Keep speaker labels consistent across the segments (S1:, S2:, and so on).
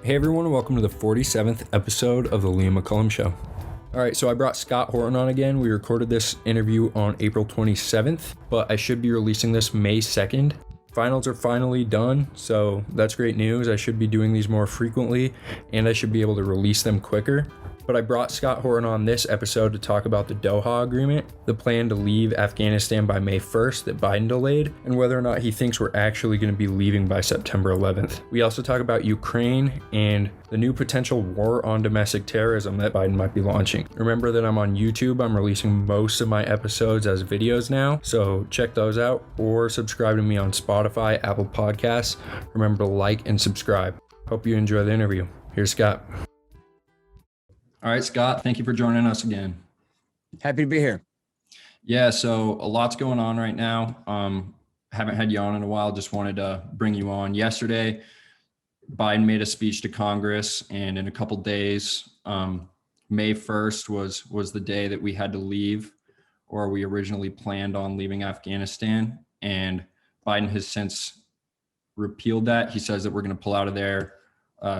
S1: Hey everyone, and welcome to the 47th episode of the Liam McCullum Show. All right, so I brought Scott Horton on again. We recorded this interview on April 27th, but I should be releasing this May 2nd. Finals are finally done, so that's great news. I should be doing these more frequently, and I should be able to release them quicker. But I brought Scott Horton on this episode to talk about the Doha Agreement, the plan to leave Afghanistan by May 1st that Biden delayed, and whether or not he thinks we're actually going to be leaving by September 11th. We also talk about Ukraine and the new potential war on domestic terrorism that Biden might be launching. Remember that I'm on YouTube. I'm releasing most of my episodes as videos now, so check those out or subscribe to me on Spotify, Apple Podcasts. Remember to like and subscribe. Hope you enjoy the interview. Here's Scott. All right, Scott, thank you for joining us again.
S2: Happy to be here.
S1: Yeah, so a lot's going on right now. Haven't had you on in a while, just wanted to bring you on. Yesterday, Biden made a speech to Congress, and in a couple days, May 1st was the day that we had to leave, or we originally planned on leaving Afghanistan, and Biden has since repealed that. He says that we're going to pull out of there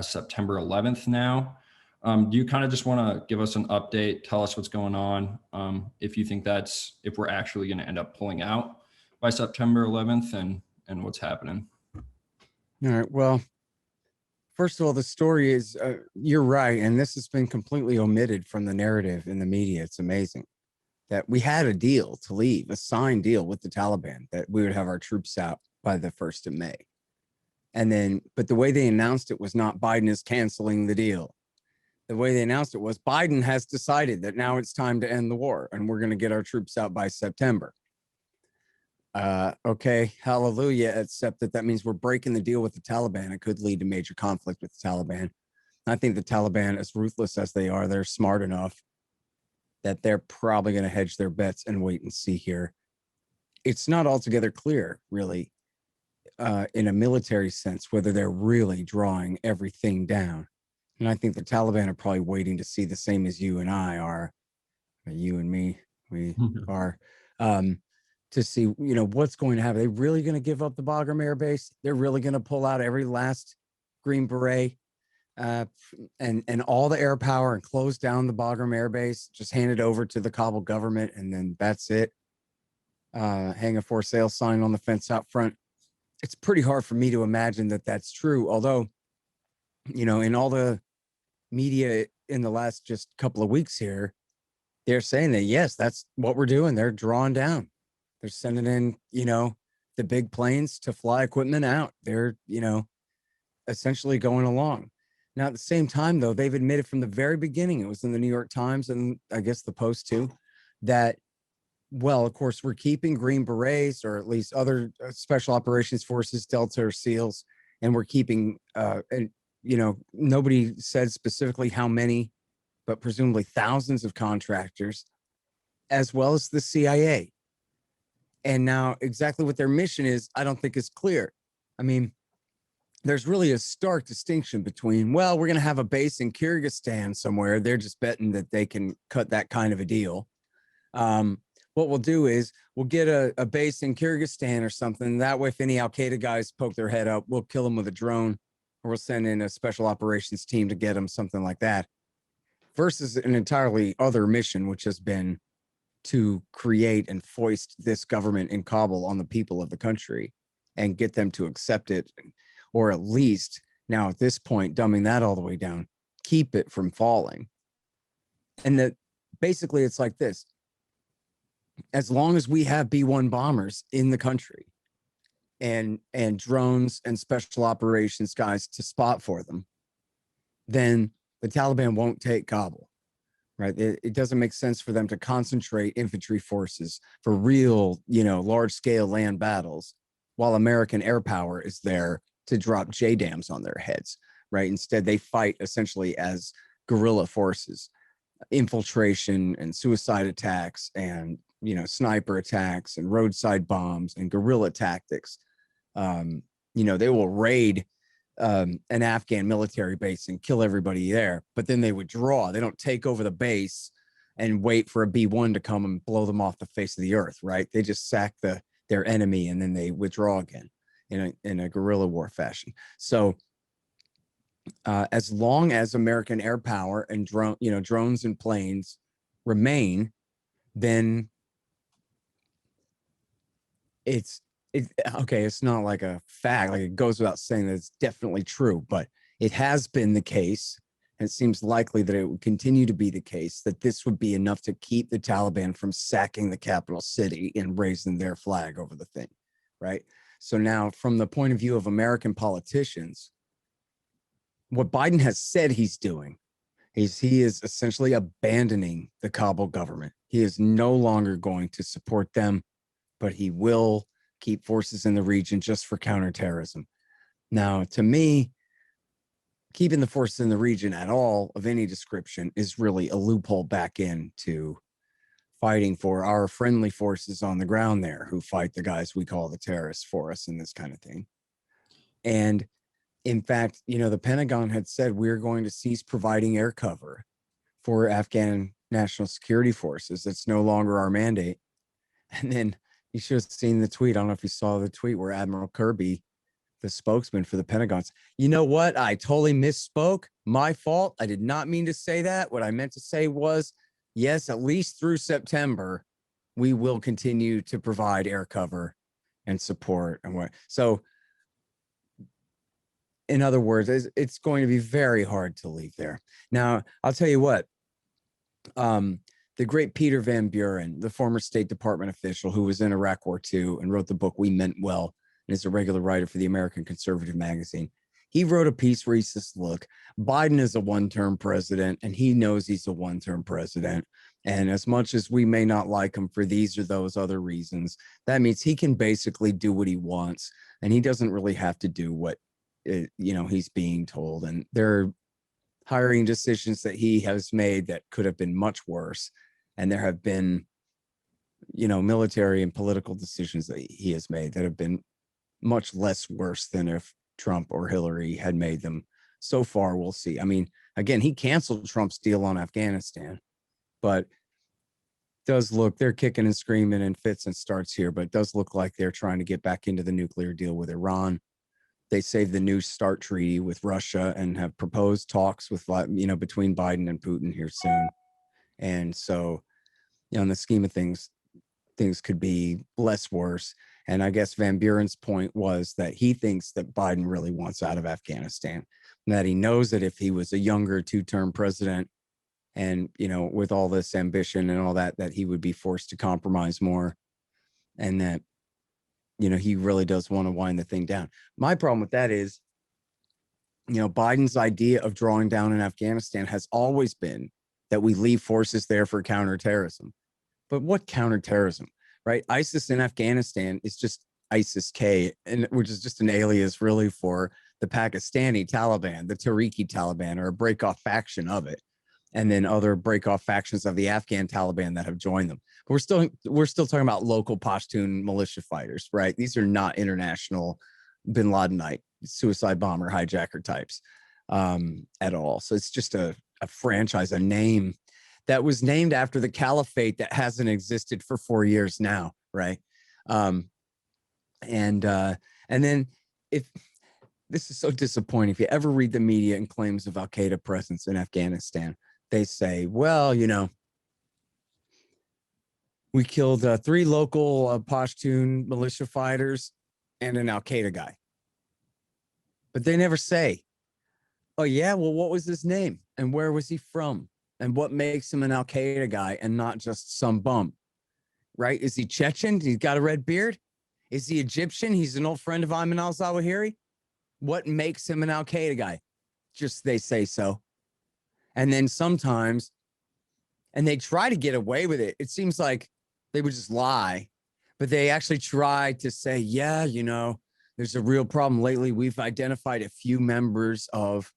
S1: September 11th now. Do you kind of just want to give us an update, tell us what's going on, if you think if we're actually going to end up pulling out by September 11th and what's happening?
S2: All right. Well, first of all, the story is, you're right. And this has been completely omitted from the narrative in the media. It's amazing that we had a deal to leave, a signed deal with the Taliban that we would have our troops out by the 1st of May. But the way they announced it was not Biden is canceling the deal. The way they announced it was Biden has decided that now it's time to end the war and we're going to get our troops out by September. Okay, hallelujah, except that means we're breaking the deal with the Taliban. It could lead to major conflict with the Taliban. I think the Taliban, as ruthless as they are, they're smart enough that they're probably going to hedge their bets and wait and see here. It's not altogether clear, really, in a military sense, whether they're really drawing everything down. And I think the Taliban are probably waiting to see the same as you and I are, you and me, we are, to see, what's going to happen. Are they really going to give up the Bagram Air Base? They're really going to pull out every last Green Beret and all the air power and close down the Bagram Air Base, just hand it over to the Kabul government, and then that's it. Hang a for sale sign on the fence out front. It's pretty hard for me to imagine that that's true, although, in all the media in the last just couple of weeks here, they're saying that, yes, that's what we're doing. They're drawing down. They're sending in, the big planes to fly equipment out. They're, essentially going along. Now, at the same time, though, they've admitted from the very beginning, it was in the New York Times and I guess the Post too, that, well, of course, we're keeping Green Berets or at least other special operations forces, Delta or SEALs, and we're keeping, nobody said specifically how many, but presumably thousands of contractors, as well as the CIA. And now exactly what their mission is, I don't think is clear. I mean, there's really a stark distinction between, well, we're going to have a base in Kyrgyzstan somewhere. They're just betting that they can cut that kind of a deal. What we'll do is we'll get a base in Kyrgyzstan or something. That way, if any Al-Qaeda guys poke their head up, we'll kill them with a drone, or we'll send in a special operations team to get them, something like that. Versus an entirely other mission, which has been to create and foist this government in Kabul on the people of the country and get them to accept it, or at least now at this point, dumbing that all the way down, keep it from falling. And that basically it's like this. As long as we have B-1 bombers in the country and drones and special operations guys to spot for them, then the Taliban won't take Kabul, right? It doesn't make sense for them to concentrate infantry forces for real, large scale land battles while American air power is there to drop JDAMs on their heads, right? Instead, they fight essentially as guerrilla forces, infiltration and suicide attacks and, sniper attacks and roadside bombs and guerrilla tactics. They will raid an Afghan military base and kill everybody there, but then they withdraw. They don't take over the base and wait for a B-1 to come and blow them off the face of the earth, right? They just sack their enemy and then they withdraw again in a guerrilla war fashion. So as long as American air power and drones and planes remain, then it's okay. It's not like a fact, like it goes without saying that it's definitely true, but it has been the case, and it seems likely that it would continue to be the case, that this would be enough to keep the Taliban from sacking the capital city and raising their flag over the thing, right? So now, from the point of view of American politicians, what Biden has said he's doing is he is essentially abandoning the Kabul government. He is no longer going to support them, but he will keep forces in the region just for counterterrorism. Now, to me, keeping the forces in the region at all of any description is really a loophole back into fighting for our friendly forces on the ground there who fight the guys we call the terrorists for us and this kind of thing. And in fact, the Pentagon had said we're going to cease providing air cover for Afghan national security forces. It's no longer our mandate. And then you should have seen the tweet. I don't know if you saw the tweet where Admiral Kirby, the spokesman for the Pentagon, you know what? I totally misspoke. My fault. I did not mean to say that. What I meant to say was, yes, at least through September, we will continue to provide air cover and support. And what? So, in other words, it's going to be very hard to leave there. Now, I'll tell you what. The great Peter Van Buren, the former State Department official who was in Iraq War II and wrote the book We Meant Well, and is a regular writer for the American Conservative magazine. He wrote a piece where he says, look, Biden is a one-term president, and he knows he's a one-term president. And as much as we may not like him for these or those other reasons, that means he can basically do what he wants, and he doesn't really have to do what he's being told. And there are hiring decisions that he has made that could have been much worse. And there have been, military and political decisions that he has made that have been much less worse than if Trump or Hillary had made them. So far, we'll see. I mean, again, he canceled Trump's deal on Afghanistan, but does look, they're kicking and screaming in fits and starts here, but it does look like they're trying to get back into the nuclear deal with Iran. They saved the New START treaty with Russia and have proposed talks with, between Biden and Putin here soon. And so, in the scheme of things could be less worse. And I guess Van Buren's point was that he thinks that Biden really wants out of Afghanistan, and that he knows that if he was a younger two-term president and, with all this ambition and all that he would be forced to compromise more, and that, he really does want to wind the thing down. My problem with that is, Biden's idea of drawing down in Afghanistan has always been that we leave forces there for counterterrorism. But what counterterrorism, right? ISIS in Afghanistan is just ISIS-K, and which is just an alias really for the Pakistani Taliban, the Tehrik Taliban, or a break-off faction of it, and then other break-off factions of the Afghan Taliban that have joined them. But we're still talking about local Pashtun militia fighters, right? These are not international bin Ladenite suicide bomber hijacker types at all. So it's just a franchise, a name that was named after the caliphate that hasn't existed for 4 years now, right? And then if this is so disappointing, if you ever read the media and claims of Al-Qaeda presence in Afghanistan, they say, well, we killed 3 local Pashtun militia fighters and an Al-Qaeda guy. But they never say, oh, yeah, well, what was his name? And where was he from? And what makes him an Al-Qaeda guy and not just some bum, right? Is he Chechen? He's got a red beard? Is he Egyptian? He's an old friend of Ayman al-Zawahiri? What makes him an Al-Qaeda guy? Just they say so. And then sometimes, and they try to get away with it. It seems like they would just lie, but they actually try to say, yeah, there's a real problem lately. We've identified a few members of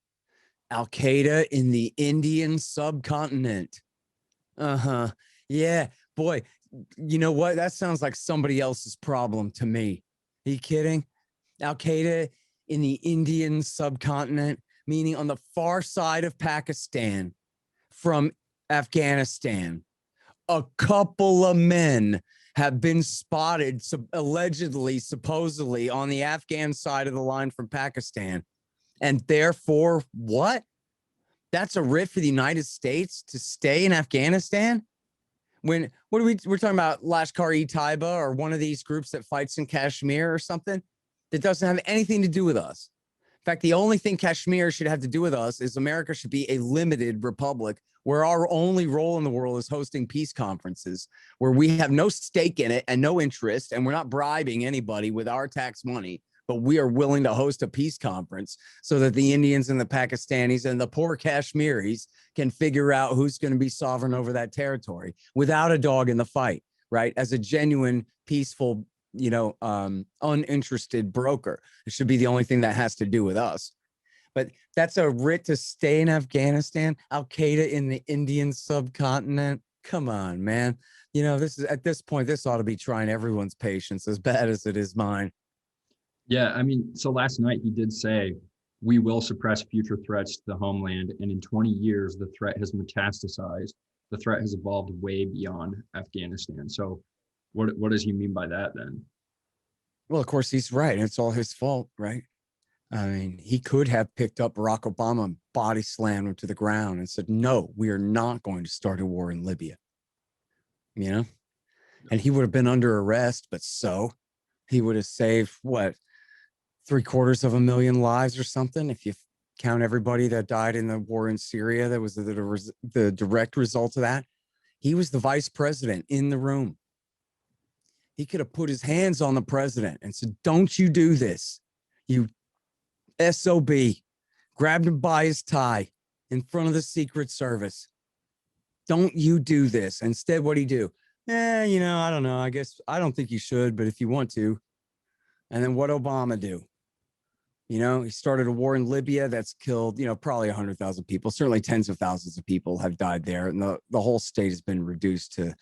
S2: Al-Qaeda in the Indian subcontinent. Yeah, boy, you know what? That sounds like somebody else's problem to me. Are you kidding? Al-Qaeda in the Indian subcontinent, meaning on the far side of Pakistan from Afghanistan. A couple of men have been spotted, allegedly, supposedly, on the Afghan side of the line from Pakistan. And therefore, what? That's a writ for the United States to stay in Afghanistan? We're talking about Lashkar-e-Taiba or one of these groups that fights in Kashmir or something that doesn't have anything to do with us. In fact, the only thing Kashmir should have to do with us is America should be a limited republic where our only role in the world is hosting peace conferences, where we have no stake in it and no interest, and we're not bribing anybody with our tax money, but we are willing to host a peace conference so that the Indians and the Pakistanis and the poor Kashmiris can figure out who's going to be sovereign over that territory without a dog in the fight, right? As a genuine, peaceful, uninterested broker. It should be the only thing that has to do with us. But that's a writ to stay in Afghanistan, Al-Qaeda in the Indian subcontinent. Come on, man. This is, at this point, this ought to be trying everyone's patience as bad as it is mine.
S1: Yeah, I mean, so last night he did say, we will suppress future threats to the homeland. And in 20 years, the threat has metastasized. The threat has evolved way beyond Afghanistan. So what does he mean by that then?
S2: Well, of course, he's right. It's all his fault, right? I mean, he could have picked up Barack Obama and body slammed him to the ground and said, no, we are not going to start a war in Libya. And he would have been under arrest, but he would have saved what? 750,000 lives or something. If you count everybody that died in the war in Syria, that was the direct result of that. He was the vice president in the room. He could have put his hands on the president and said, don't you do this. You SOB, grabbed him by his tie in front of the Secret Service. Don't you do this. Instead, what'd he do? I don't know. I guess I don't think you should, but if you want to. And then what Obama do? He started a war in Libya that's killed, probably 100,000 people. Certainly tens of thousands of people have died there. And the whole state has been reduced to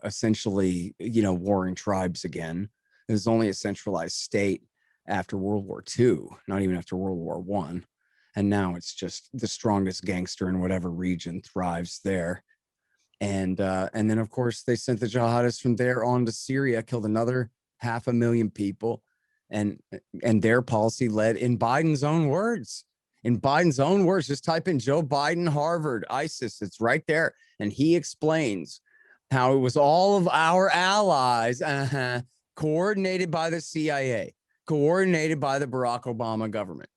S2: essentially, warring tribes again. It was only a centralized state after World War II, not even after World War I. And now it's just the strongest gangster in whatever region thrives there. And then, of course, they sent the jihadists from there on to Syria, killed another 500,000 people. And their policy led, in Biden's own words, just type in Joe Biden, Harvard, ISIS. It's right there. And he explains how it was all of our allies, coordinated by the CIA, coordinated by the Barack Obama government,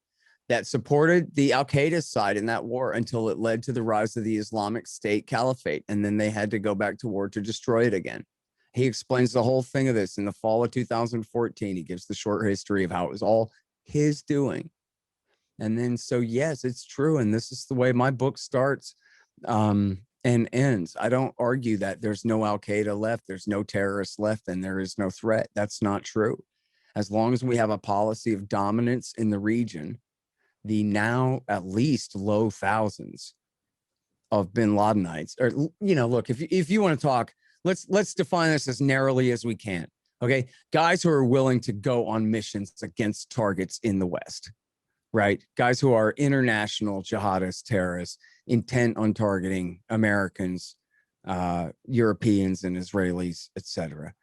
S2: that supported the Al-Qaeda side in that war until it led to the rise of the Islamic State Caliphate. And then they had to go back to war to destroy it again. He explains the whole thing of this in the fall of 2014. He gives the short history of how it was all his doing. And then, so yes, it's true. And this is the way my book starts and ends. I don't argue that there's no Al-Qaeda left, there's no terrorists left, and there is no threat. That's not true. As long as we have a policy of dominance in the region, the now at least low thousands of bin Ladenites, or, look, if you want to talk, let's define this as narrowly as we can. Okay. Guys who are willing to go on missions against targets in the West, right? Guys who are international jihadists, terrorists, intent on targeting Americans, Europeans and Israelis, etc.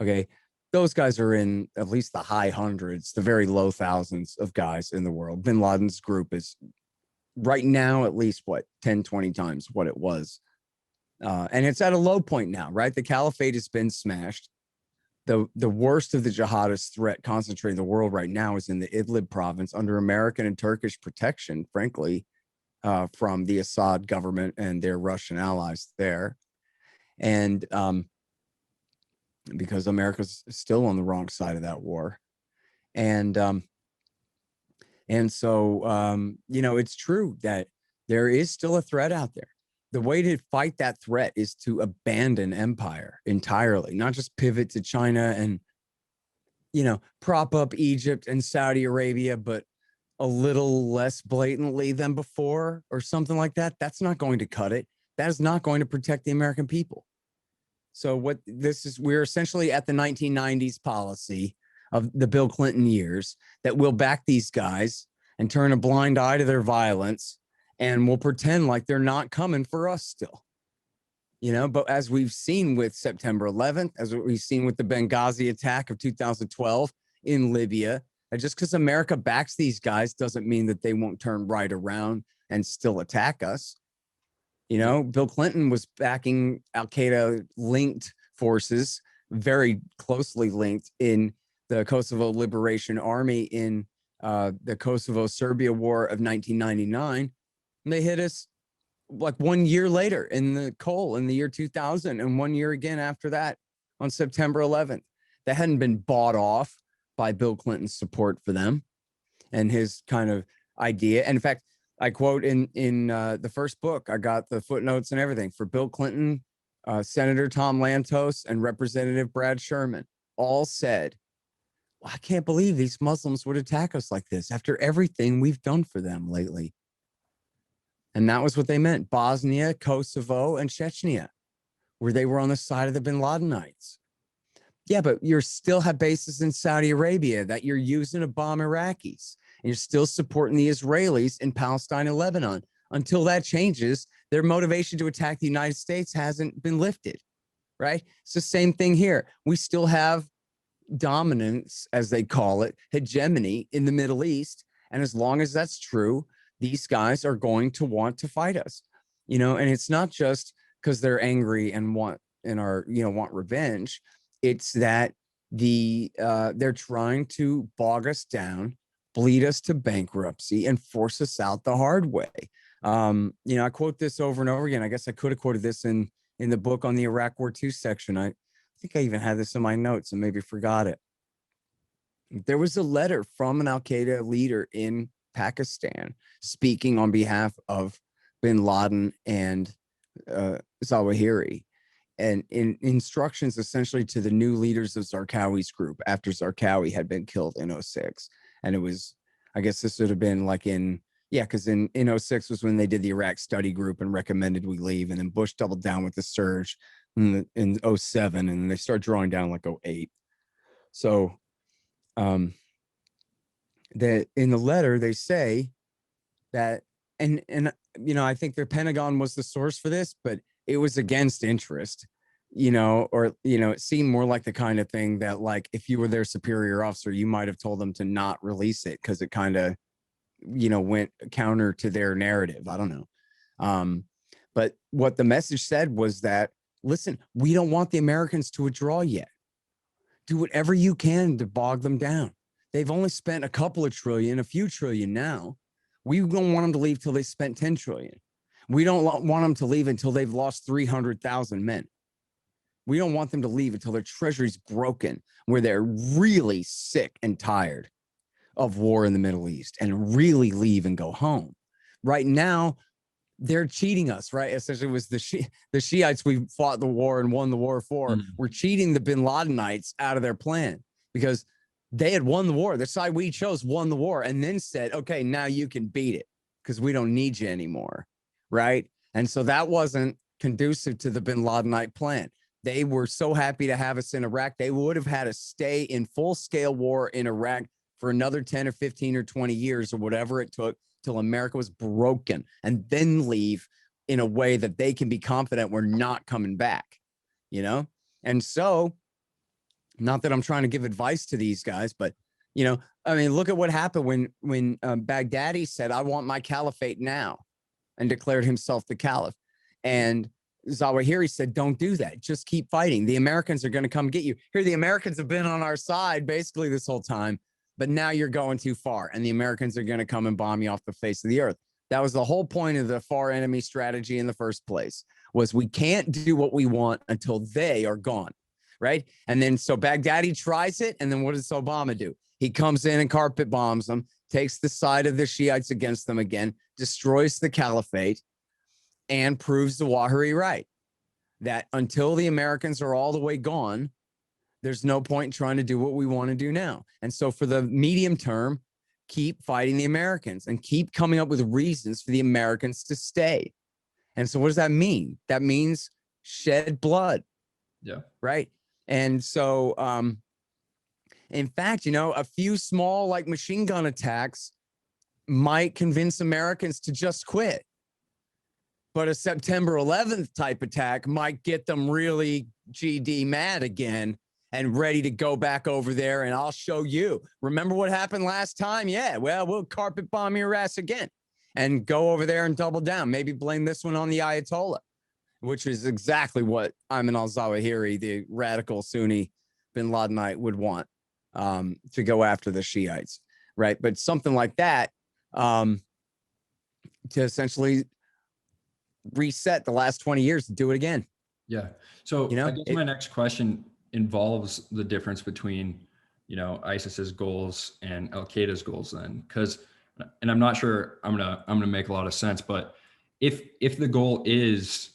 S2: Okay. Those guys are in at least the high hundreds, the very low thousands of guys in the world. Bin Laden's group is right now at least 10, 20 times what it was. And it's at a low point now, right? The caliphate has been smashed. The worst of the jihadist threat concentrated in the world right now is in the Idlib province under American and Turkish protection, frankly, from the Assad government and their Russian allies there. And because America's still on the wrong side of that war. And so, it's true that there is still a threat out there. The way to fight that threat is to abandon empire entirely, not just pivot to China and, prop up Egypt and Saudi Arabia, but a little less blatantly than before or something like that. That's not going to cut it. That is not going to protect the American people. So we're essentially at the 1990s policy of the Bill Clinton years that will back these guys and turn a blind eye to their violence. And we'll pretend like they're not coming for us still, but as we've seen with September 11th, as we've seen with the Benghazi attack of 2012 in Libya, And just because America backs these guys doesn't mean that they won't turn right around and still attack us. You know, Bill Clinton was backing Al-Qaeda linked forces, very closely linked, in the Kosovo Liberation Army in the Kosovo-Serbia War of 1999. And they hit us like 1 year later in the in the year 2000, and 1 year again after that on September 11th. That hadn't been bought off by Bill Clinton's support for them and his kind of idea. And in fact, I quote in the first book, I got the footnotes and everything, for Bill Clinton, Senator Tom Lantos, and Representative Brad Sherman all said, well, I can't believe these Muslims would attack us like this after everything we've done for them lately. And that was what they meant. Bosnia, Kosovo, and Chechnya, where they were on the side of the bin Ladenites. Yeah, but you still have bases in Saudi Arabia that you're using to bomb Iraqis. And you're still supporting the Israelis in Palestine and Lebanon. Until that changes, their motivation to attack the United States hasn't been lifted, right? It's the same thing here. We still have dominance, as they call it, hegemony in the Middle East. And as long as that's true, these guys are going to want to fight us, you know, and it's not just because they're angry and want revenge. It's that they're trying to bog us down, bleed us to bankruptcy, and force us out the hard way. I quote this over and over again. I guess I could have quoted this in the book on the Iraq War II section. I think I even had this in my notes and maybe forgot it. There was a letter from an Al-Qaeda leader in Pakistan speaking on behalf of bin Laden and Zawahiri, and in instructions essentially to the new leaders of Zarqawi's group after Zarqawi had been killed in 2006. And it was, I guess this would have been like because in 2006 was when they did the Iraq study group and recommended we leave. And then Bush doubled down with the surge in 2007, and they started drawing down like 2008. So that in the letter they say that, and I think the Pentagon was the source for this, but it was against interest, it seemed more like the kind of thing that, like, if you were their superior officer, you might have told them to not release it because it kind of, went counter to their narrative. I don't know. But what the message said was that, listen, we don't want the Americans to withdraw yet. Do whatever you can to bog them down. They've only spent a few trillion now. We don't want them to leave till they spent 10 trillion. We don't want them to leave until they've lost 300,000 men. We don't want them to leave until their treasury's broken, where they're really sick and tired of war in the Middle East and really leave and go home. Right now, they're cheating us, right? Essentially, it was the Shiites we fought the war and won the war for. We're cheating the bin Ladenites out of their plan because they had won the war. The side we chose won the war and then said, okay, now you can beat it because we don't need you anymore, right? And so that wasn't conducive to the bin Ladenite plan. They were so happy to have us in Iraq. They would have had us stay in full-scale war in Iraq for another 10 or 15 or 20 years or whatever it took till America was broken, and then leave in a way that they can be confident we're not coming back, And so, not that I'm trying to give advice to these guys, but, look at what happened when Baghdadi said, I want my caliphate now, and declared himself the caliph. And Zawahiri said, don't do that. Just keep fighting. The Americans are going to come get you. Here, the Americans have been on our side basically this whole time, but now you're going too far, and the Americans are going to come and bomb you off the face of the earth. That was the whole point of the far enemy strategy in the first place, was we can't do what we want until they are gone, right? And then so Baghdadi tries it, and then what does Obama do? He comes in and carpet bombs them, takes the side of the Shiites against them again, destroys the caliphate, and proves the Zawahiri right, that until the Americans are all the way gone, there's no point in trying to do what we want to do now. And so for the medium term, keep fighting the Americans and keep coming up with reasons for the Americans to stay. And so what does that mean? That means shed blood.
S1: Yeah.
S2: Right. And so, in fact, a few small like machine gun attacks might convince Americans to just quit. But a September 11th type attack might get them really GD mad again. and ready to go back over there. And I'll show you. Remember what happened last time? Yeah, well, we'll carpet bomb your ass again and go over there and double down. Maybe blame this one on the Ayatollah, which is exactly what Ayman al-Zawahiri, the radical Sunni bin Ladenite, would want, to go after the Shiites, right? But something like that, to essentially reset the last 20 years to do it again.
S1: Yeah. So
S2: You know,
S1: I guess my next question involves the difference between, ISIS's goals and Al Qaeda's goals then, because, and I'm not sure I'm gonna make a lot of sense, but if the goal is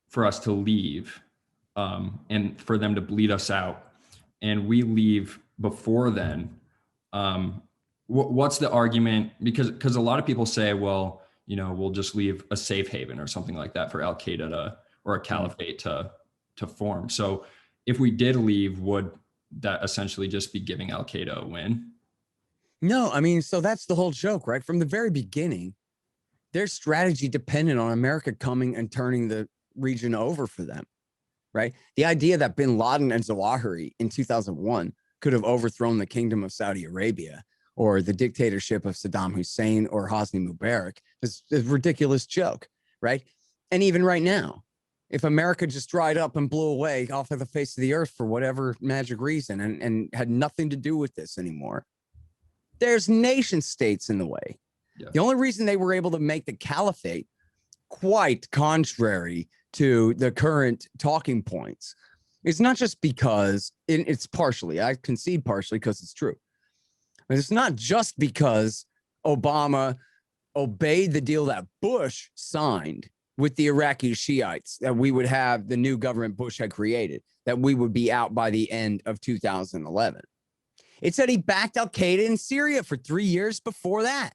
S1: for us to leave, and for them to bleed us out, and we leave before then, what's the argument? Because a lot of people say, well, we'll just leave a safe haven or something like that for Al Qaeda or a caliphate to form. So if we did leave, would that essentially just be giving Al Qaeda a win?
S2: no, I mean, so that's the whole joke, right? From the very beginning, their strategy depended on America coming and turning the region over for them, right? The idea that bin Laden and Zawahiri in 2001 could have overthrown the kingdom of Saudi Arabia or the dictatorship of Saddam Hussein or Hosni Mubarak is a ridiculous joke, right? And even right now, if America just dried up and blew away off of the face of the earth for whatever magic reason and had nothing to do with this anymore, there's nation states in the way.
S1: Yeah.
S2: The only reason they were able to make the caliphate, quite contrary to the current talking points, is not just because it's partially, I concede partially because it's true, but it's not just because Obama obeyed the deal that Bush signed with the Iraqi Shiites, that we would have the new government Bush had created, that we would be out by the end of 2011. It said he backed Al Qaeda in Syria for 3 years before that.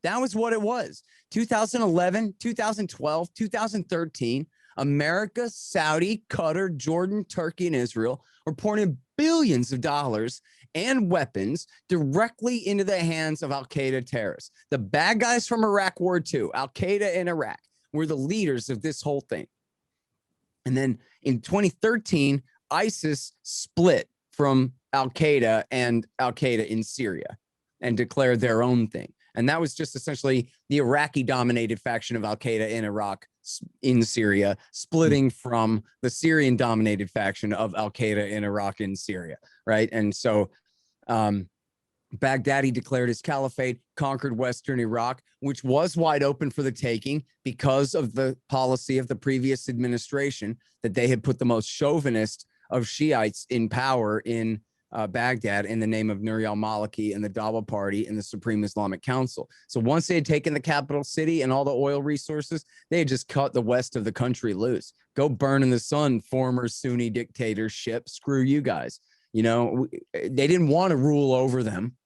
S2: That was what it was. 2011, 2012, 2013, America, Saudi, Qatar, Jordan, Turkey, and Israel were pouring billions of dollars and weapons directly into the hands of Al Qaeda terrorists. The bad guys from Iraq War II, Al Qaeda in Iraq, were the leaders of this whole thing. And then in 2013, ISIS split from Al Qaeda and Al Qaeda in Syria and declared their own thing. And that was just essentially the Iraqi-dominated faction of Al Qaeda in Iraq, in Syria, splitting from the Syrian-dominated faction of Al Qaeda in Iraq and Syria, right? And so Baghdadi declared his caliphate, conquered Western Iraq, which was wide open for the taking because of the policy of the previous administration that they had put the most chauvinist of Shiites in power in Baghdad in the name of Nur al-Maliki and the Dawa Party and the Supreme Islamic Council. So once they had taken the capital city and all the oil resources, they had just cut the west of the country loose. Go burn in the sun, former Sunni dictatorship. Screw you guys. They didn't want to rule over them.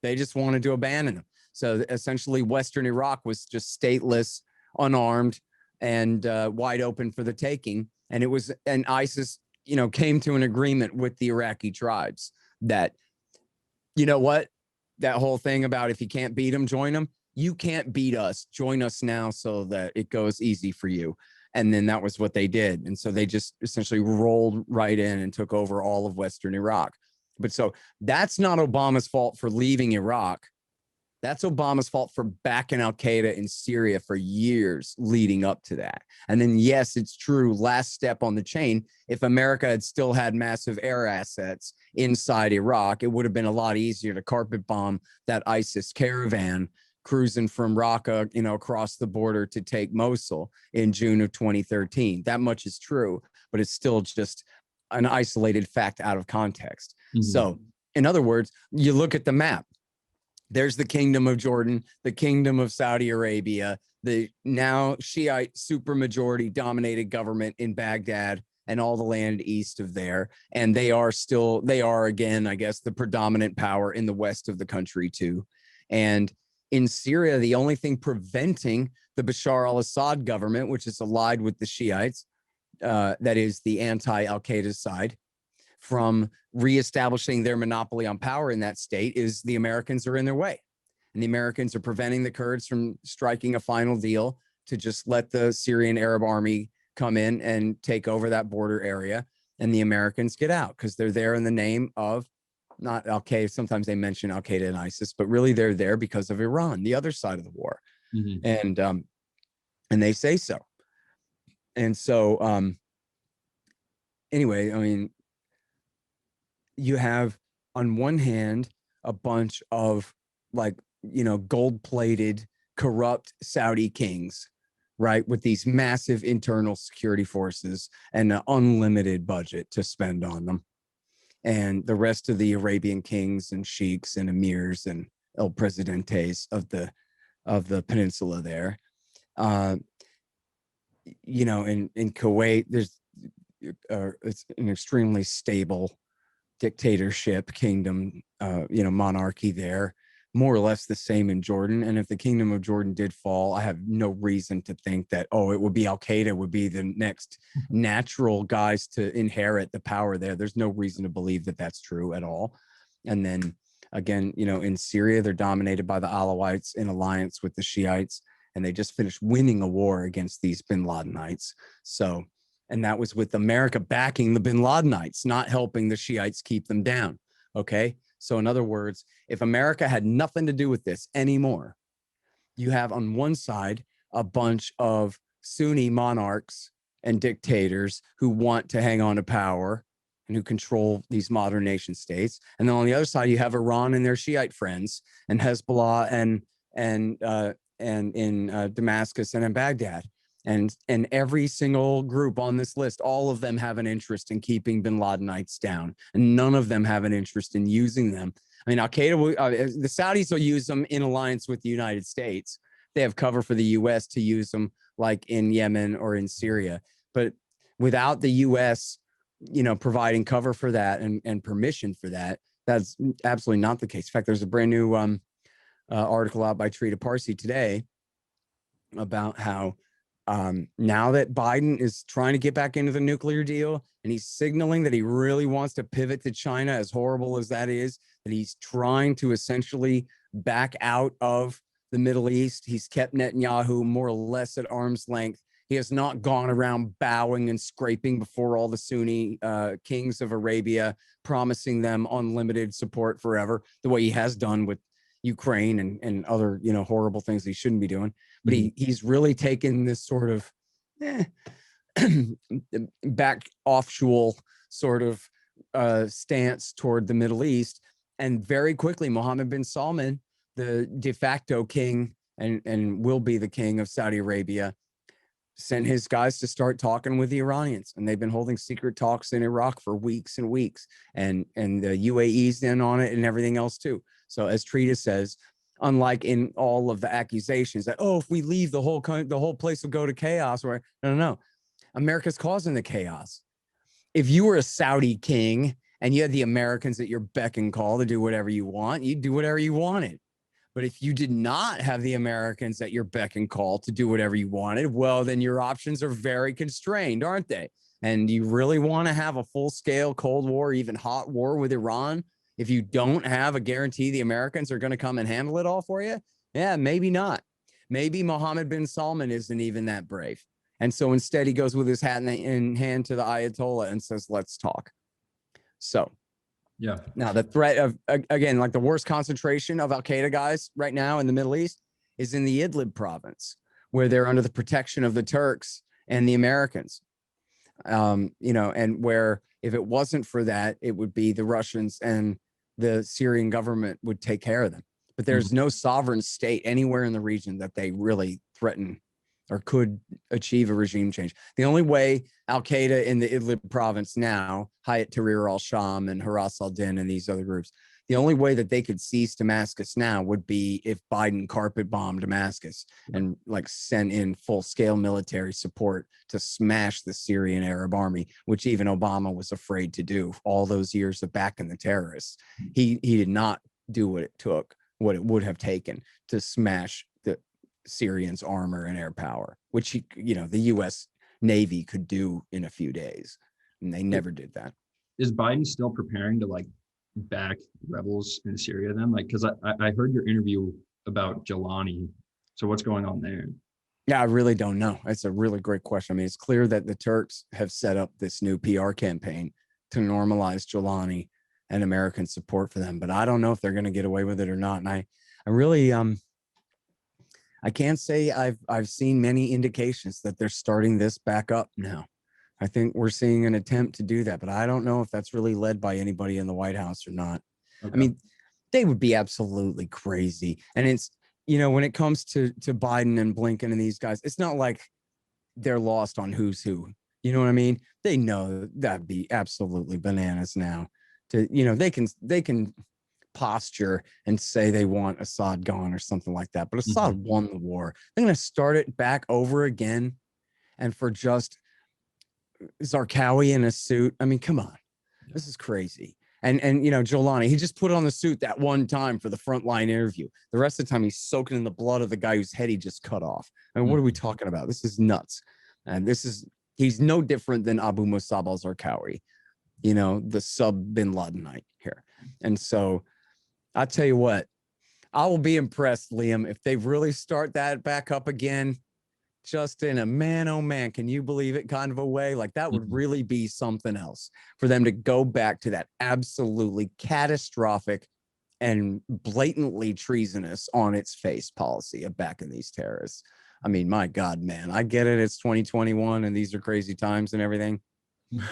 S2: They just wanted to abandon them. So essentially, Western Iraq was just stateless, unarmed, and wide open for the taking. And ISIS, came to an agreement with the Iraqi tribes that, that whole thing about if you can't beat them, join them. You can't beat us. Join us now so that it goes easy for you. And then that was what they did. And so they just essentially rolled right in and took over all of Western Iraq. But so that's not Obama's fault for leaving Iraq. That's Obama's fault for backing Al Qaeda in Syria for years leading up to that. And then, yes, it's true. Last step on the chain. If America had still had massive air assets inside Iraq, it would have been a lot easier to carpet bomb that ISIS caravan cruising from Raqqa, across the border to take Mosul in June of 2013. That much is true, but it's still just an isolated fact out of context. Mm-hmm. So, in other words, you look at the map. There's the Kingdom of Jordan, the Kingdom of Saudi Arabia, the now Shiite supermajority dominated government in Baghdad and all the land east of there. And they are again, I guess, the predominant power in the west of the country too. And in Syria, the only thing preventing the Bashar al-Assad government, which is allied with the Shiites, that is the anti-Al-Qaeda side, from reestablishing their monopoly on power in that state, is the Americans are in their way. And the Americans are preventing the Kurds from striking a final deal to just let the Syrian Arab army come in and take over that border area. and the Americans get out because they're there in the name of not Al Qaeda. Sometimes they mention Al Qaeda and ISIS, but really they're there because of Iran, the other side of the war, and they say so. And so, anyway, I mean, you have on one hand a bunch of like, gold-plated, corrupt Saudi kings, right, with these massive internal security forces and an unlimited budget to spend on them, and the rest of the Arabian kings and sheiks and emirs and el presidentes of the peninsula there. In Kuwait, there's it's an extremely stable dictatorship kingdom, monarchy there, more or less the same in Jordan. And if the kingdom of Jordan did fall, I have no reason to think that, it would be Al Qaeda would be the next natural guys to inherit the power there. There's no reason to believe that that's true at all. And then again, in Syria, they're dominated by the Alawites in alliance with the Shiites, and they just finished winning a war against these bin Ladenites. So, and that was with America backing the bin Ladenites, not helping the Shiites keep them down. Okay. So in other words, if America had nothing to do with this anymore, you have on one side a bunch of Sunni monarchs and dictators who want to hang on to power and who control these modern nation states. And then on the other side, you have Iran and their Shiite friends, and Hezbollah and in Damascus and in Baghdad. And every single group on this list, all of them have an interest in keeping bin Ladenites down, and none of them have an interest in using them. I mean, Al Qaeda, the Saudis will use them in alliance with the United States. They have cover for the U.S. to use them, like in Yemen or in Syria. But without the U.S., providing cover for that and permission for that, that's absolutely not the case. In fact, there's a brand new article out by Trita Parsi today about how now that Biden is trying to get back into the nuclear deal, and he's signaling that he really wants to pivot to China, as horrible as that is, that he's trying to essentially back out of the Middle East. He's kept Netanyahu more or less at arm's length. He has not gone around bowing and scraping before all the Sunni kings of Arabia, promising them unlimited support forever, the way he has done with Ukraine and other, horrible things he shouldn't be doing. But he's really taken this sort of back offshore sort of stance toward the Middle East. And very quickly, Mohammed bin Salman, the de facto king and will be the king of Saudi Arabia, sent his guys to start talking with the Iranians. And they've been holding secret talks in Iraq for weeks and weeks. And the UAE's in on it and everything else too. So as Trita says, unlike in all of the accusations that, if we leave the whole place will go to chaos, or no. America's causing the chaos. If you were a Saudi king and you had the Americans at your beck and call to do whatever you want, you'd do whatever you wanted. But if you did not have the Americans at your beck and call to do whatever you wanted, well, then your options are very constrained, aren't they? And you really want to have a full-scale Cold War, even hot war with Iran, if you don't have a guarantee the Americans are going to come and handle it all for you? Yeah, maybe not. Maybe Mohammed bin Salman isn't even that brave. And so instead, he goes with his hat in hand to the Ayatollah and says, let's talk. So, yeah. Now, the threat of, again, like the worst concentration of Al-Qaeda guys right now in the Middle East is in the Idlib province, where they're under the protection of the Turks and the Americans. And where if it wasn't for that, it would be the Russians and the Syrian government would take care of them. But there's no sovereign state anywhere in the region that they really threaten or could achieve a regime change. The only way Al-Qaeda in the Idlib province now, Hayat Tahrir al-Sham and Haras al-Din and these other groups, the only way that they could seize Damascus now would be if Biden carpet bombed Damascus and like sent in full-scale military support to smash the Syrian Arab army, which even Obama was afraid to do all those years of backing the terrorists. He did not do what it would have taken to smash the Syrians' armor and air power, which the U.S. Navy could do in a few days, and they never did that.
S3: Is Biden still preparing to back rebels in Syria then? Because I heard your interview about Jelani. So what's going on there?
S2: Yeah, I really don't know. That's a really great question. I mean, it's clear that the Turks have set up this new PR campaign to normalize Jelani and American support for them, but I don't know if they're going to get away with it or not. And I really, I can't say I've seen many indications that they're starting this back up now. I think we're seeing an attempt to do that, but I don't know if that's really led by anybody in the White House or not. I
S3: Okay.
S2: mean, they would be absolutely crazy. And it's, when it comes to Biden and Blinken and these guys, it's not like they're lost on who's who. You know what I mean? They know that'd be absolutely bananas now. They can posture and say they want Assad gone or something like that. But Assad won the war. They're going to start it back over again. And for just Zarqawi in a suit. I mean, come on. This is crazy. And Jelani, he just put on the suit that one time for the frontline interview. The rest of the time, he's soaking in the blood of the guy whose head he just cut off. I mean, what are we talking about? This is nuts. And he's no different than Abu Musab al-Zarqawi, the sub bin Ladenite here. And so I'll tell you what, I will be impressed, Liam, if they really start that back up again, just in a man, oh man, can you believe it kind of a way? Like that would really be something else for them to go back to that absolutely catastrophic and blatantly treasonous on its face policy of backing these terrorists. I mean, my God, man, I get it. It's 2021 and these are crazy times and everything.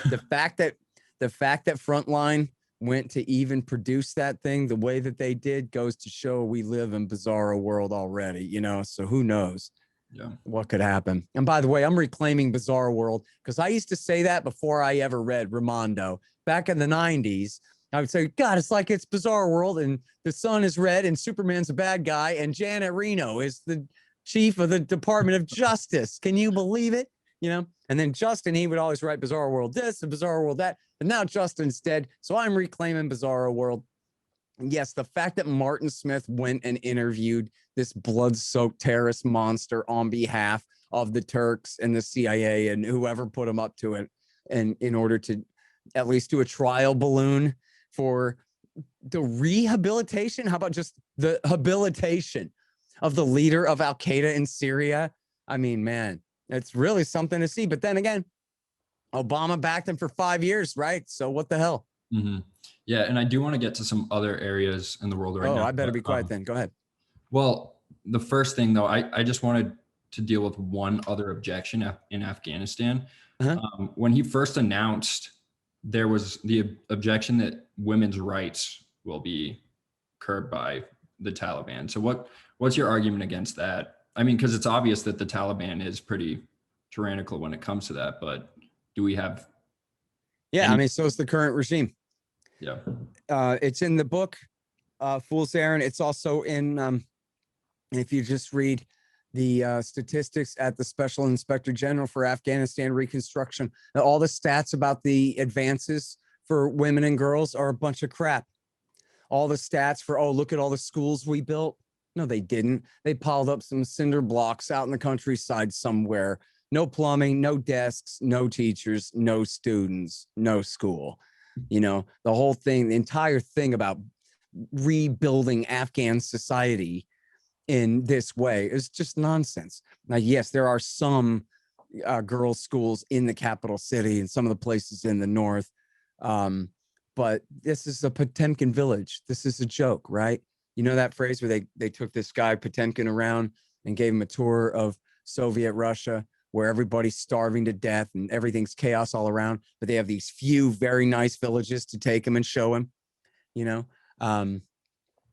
S2: The fact that Frontline went to even produce that thing the way that they did goes to show we live in bizarro world already, so who knows?
S3: Yeah.
S2: What could happen? And by the way, I'm reclaiming Bizarre World because I used to say that before I ever read Raimondo back in the 90s. I would say, God, it's like it's Bizarre World and the sun is red and Superman's a bad guy and Janet Reno is the chief of the Department of Justice. Can you believe it? And then Justin, he would always write Bizarre World this and Bizarre World that. And now Justin's dead. So I'm reclaiming Bizarre World. Yes, the fact that Martin Smith went and interviewed this blood-soaked terrorist monster on behalf of the Turks and the CIA and whoever put him up to it, and in order to at least do a trial balloon for the rehabilitation, how about just the habilitation of the leader of Al-Qaeda in Syria? I mean, man, it's really something to see. But then again, Obama backed him for 5 years, right? So what the hell?
S3: Yeah, and I do want to get to some other areas in the world right now.
S2: Oh, I better be quiet then. Go ahead.
S3: Well, the first thing though, I just wanted to deal with one other objection in Afghanistan. When he first announced, there was the objection that women's rights will be curbed by the Taliban. So what's your argument against that? I mean, because it's obvious that the Taliban is pretty tyrannical when it comes to that, but do we have?
S2: Yeah, I mean, so is the current regime.
S3: Yeah.
S2: It's in the book, Fool's Errand. It's also in, if you just read the statistics at the Special Inspector General for Afghanistan Reconstruction, all the stats about the advances for women and girls are a bunch of crap. All the stats for, look at all the schools we built. No, they didn't. They piled up some cinder blocks out in the countryside somewhere. No plumbing, no desks, no teachers, no students, no school. The whole thing, the entire thing about rebuilding Afghan society in this way is just nonsense. Now, yes, there are some girls' schools in the capital city and some of the places in the north, but this is a Potemkin village. This is a joke, right? You know that phrase where they took this guy Potemkin around and gave him a tour of Soviet Russia, where everybody's starving to death and everything's chaos all around, but they have these few very nice villages to take him and show him, and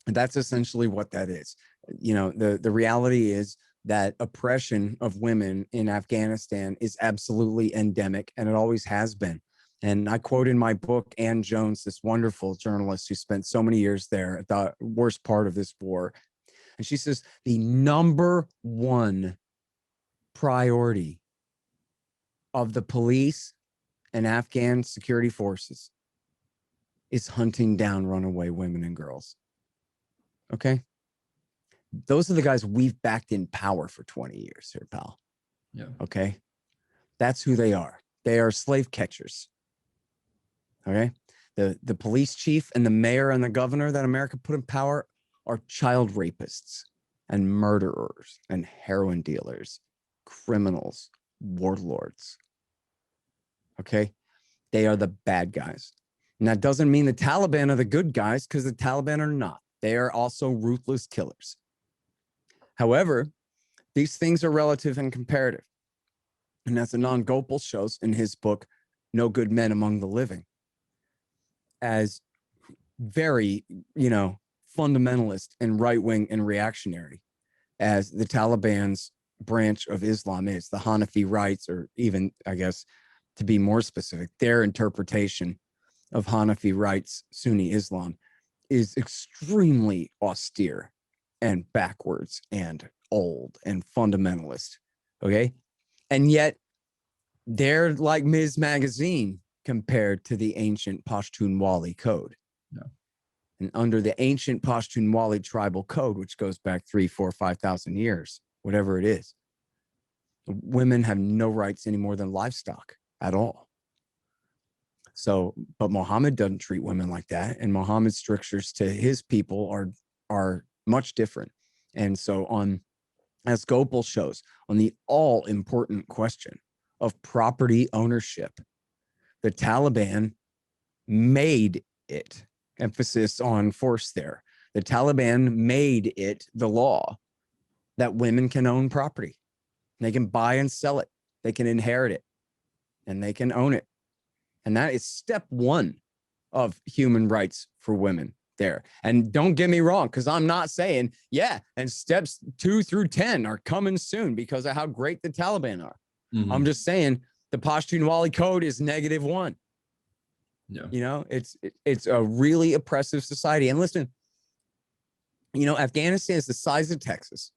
S2: that's essentially what that is. The reality is that oppression of women in Afghanistan is absolutely endemic, and it always has been. And I quote in my book, Ann Jones, this wonderful journalist who spent so many years there at the worst part of this war. And she says, the number one priority of the police and Afghan security forces is hunting down runaway women and girls. Okay? Those are the guys we've backed in power for 20 years here, pal.
S3: Yeah.
S2: Okay? That's who they are. They are slave catchers. Okay? The police chief and the mayor and the governor that America put in power are child rapists and murderers and heroin dealers criminals, warlords. Okay? They are the bad guys. And that doesn't mean the Taliban are the good guys, because the Taliban are not. They are also ruthless killers. However, these things are relative and comparative. And as Anand Gopal shows in his book, No Good Men Among the Living, as very, fundamentalist and right-wing and reactionary as the Taliban's branch of Islam is, the Hanafi rights, or even, I guess, to be more specific, their interpretation of Hanafi rights, Sunni Islam, is extremely austere and backwards and old and fundamentalist. Okay. And yet they're like Ms. Magazine compared to the ancient Pashtunwali code.
S3: Yeah.
S2: And under the ancient Pashtunwali tribal code, which goes back 3, 4, 5,000 years, whatever it is, women have no rights any more than livestock at all. So, but Muhammad doesn't treat women like that. And Muhammad's strictures to his people are much different. And so as Gopal shows, on the all important question of property ownership, the Taliban made it, emphasis on force there. The Taliban made it the law that women can own property. They can buy and sell it. They can inherit it, and they can own it. And that is step one of human rights for women there. And don't get me wrong, because I'm not saying, yeah, and steps 2 through 10 are coming soon because of how great the Taliban are.
S3: Mm-hmm.
S2: I'm just saying the Pashtunwali code is -1.
S3: Yeah.
S2: It's a really oppressive society. And listen, Afghanistan is the size of Texas,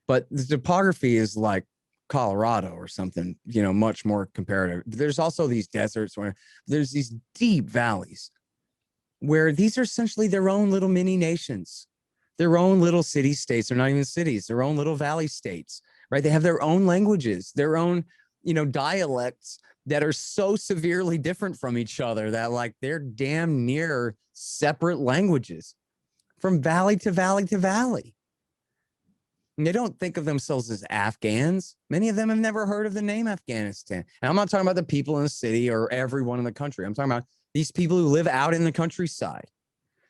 S2: but the topography is like Colorado or something, much more comparative. There's also these deserts where there's these deep valleys where these are essentially their own little mini nations, their own little city states. They're not even cities, their own little valley states, right? They have their own languages, their own, dialects that are so severely different from each other that like they're damn near separate languages from valley to valley to valley. And they don't think of themselves as Afghans. Many of them have never heard of the name Afghanistan. And I'm not talking about the people in the city or everyone in the country. I'm talking about these people who live out in the countryside,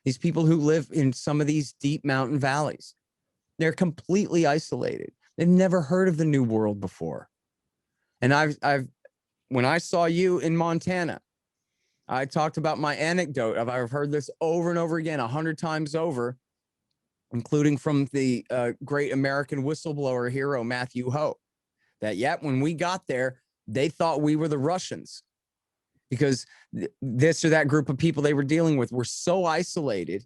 S2: these people who live in some of these deep mountain valleys. They're completely isolated. They've never heard of the New World before. And when I saw you in Montana, I talked about my anecdote. I've heard this over and over again, 100 times over, including from the great American whistleblower hero, Matthew Ho, that, when we got there, they thought we were the Russians because this or that group of people they were dealing with were so isolated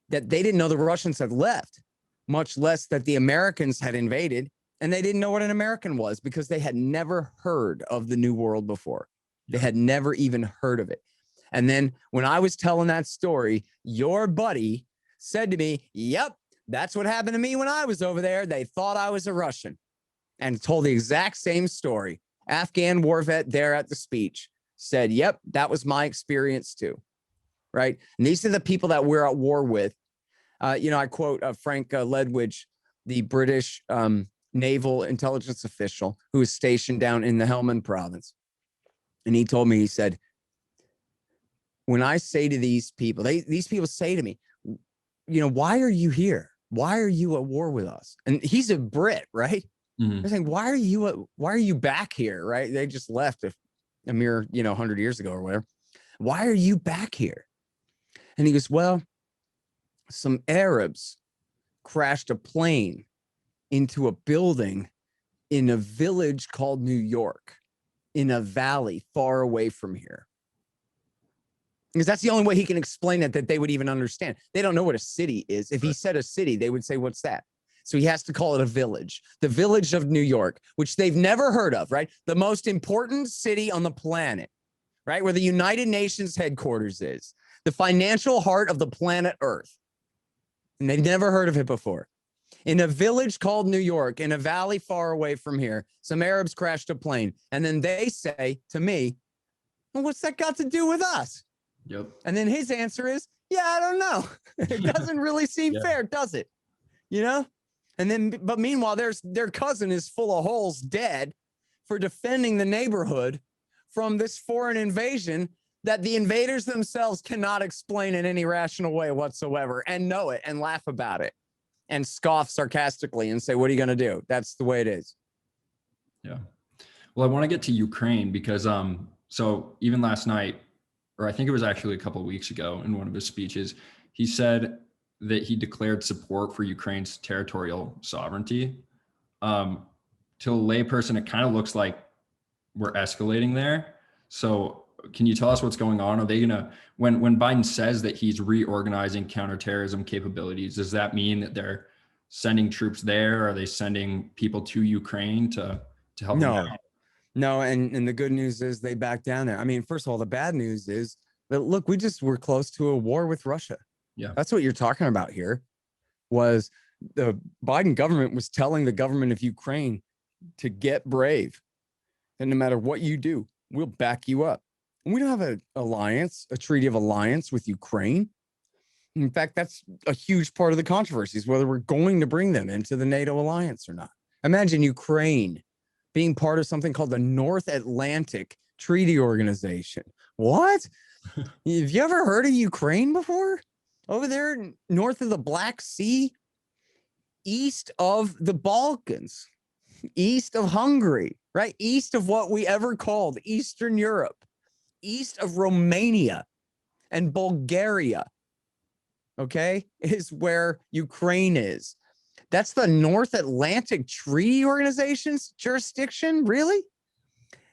S2: that they didn't know the Russians had left, much less that the Americans had invaded. And they didn't know what an American was because they had never heard of the New World before. They had never even heard of it. And then when I was telling that story, your buddy said to me, yep, that's what happened to me when I was over there. They thought I was a Russian, and told the exact same story. Afghan war vet there at the speech said, yep, that was my experience too. Right. And these are the people that we're at war with. I quote Frank Ledwidge, the British naval intelligence official who was stationed down in the Helmand province. And he told me, he said, when I say to these people, these people say to me, why are you here? Why are you at war with us? And he's a Brit, right?
S3: Mm-hmm.
S2: They're saying, why are you back here? Right? They just left a mere, 100 years ago or whatever. Why are you back here? And he goes, well, some Arabs crashed a plane into a building in a village called New York, in a valley far away from here. Because that's the only way he can explain it, that they would even understand. They don't know what a city is. If he said a city, they would say, what's that? So he has to call it a village, the village of New York, which they've never heard of, right? The most important city on the planet, right? Where the United Nations headquarters is, the financial heart of the planet Earth. And they've never heard of it before. In a village called New York, in a valley far away from here, some Arabs crashed a plane. And then they say to me, well, what's that got to do with us?
S3: Yep.
S2: And then his answer is, I don't know. It doesn't really seem fair, does it? And then, but meanwhile, their cousin is full of holes, dead, for defending the neighborhood from this foreign invasion that the invaders themselves cannot explain in any rational way whatsoever, and know it and laugh about it and scoff sarcastically and say, what are you going to do? That's the way it is.
S3: Yeah. Well, I want to get to Ukraine because so even last night, or I think it was actually a couple of weeks ago in one of his speeches, he said that he declared support for Ukraine's territorial sovereignty. To a layperson, it kind of looks like we're escalating there. So can you tell us what's going on? Are they gonna, when Biden says that he's reorganizing counterterrorism capabilities, does that mean that they're sending troops there? Are they sending people to Ukraine to help them out?
S2: No, and the good news is they back down there. I mean, first of all, the bad news is that, look, we're close to a war with Russia.
S3: Yeah.
S2: That's what you're talking about here. Was the Biden government was telling the government of Ukraine to get brave. And no matter what you do, we'll back you up. And we don't have an alliance, a treaty of alliance with Ukraine. In fact, that's a huge part of the controversy is whether we're going to bring them into the NATO alliance or not. Imagine Ukraine being part of something called the North Atlantic Treaty Organization. What? Have you ever heard of Ukraine before? Over there north of the Black Sea, east of the Balkans, east of Hungary, right? East of what we ever called Eastern Europe, east of Romania and Bulgaria, okay, is where Ukraine is. That's the North Atlantic Treaty Organization's jurisdiction, really?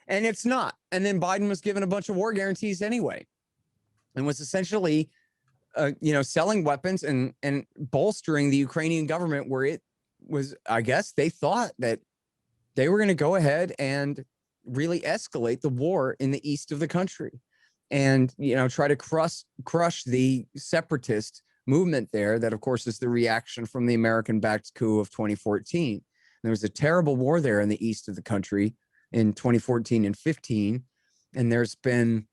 S2: And it's not. And then Biden was given a bunch of war guarantees anyway, and was essentially, selling weapons and bolstering the Ukrainian government, where it was, I guess, they thought that they were going to go ahead and really escalate the war in the east of the country, and try to crush the separatist movement there. That, of course, is the reaction from the American-backed coup of 2014. There was a terrible war there in the east of the country in 2014 and 15, and there's been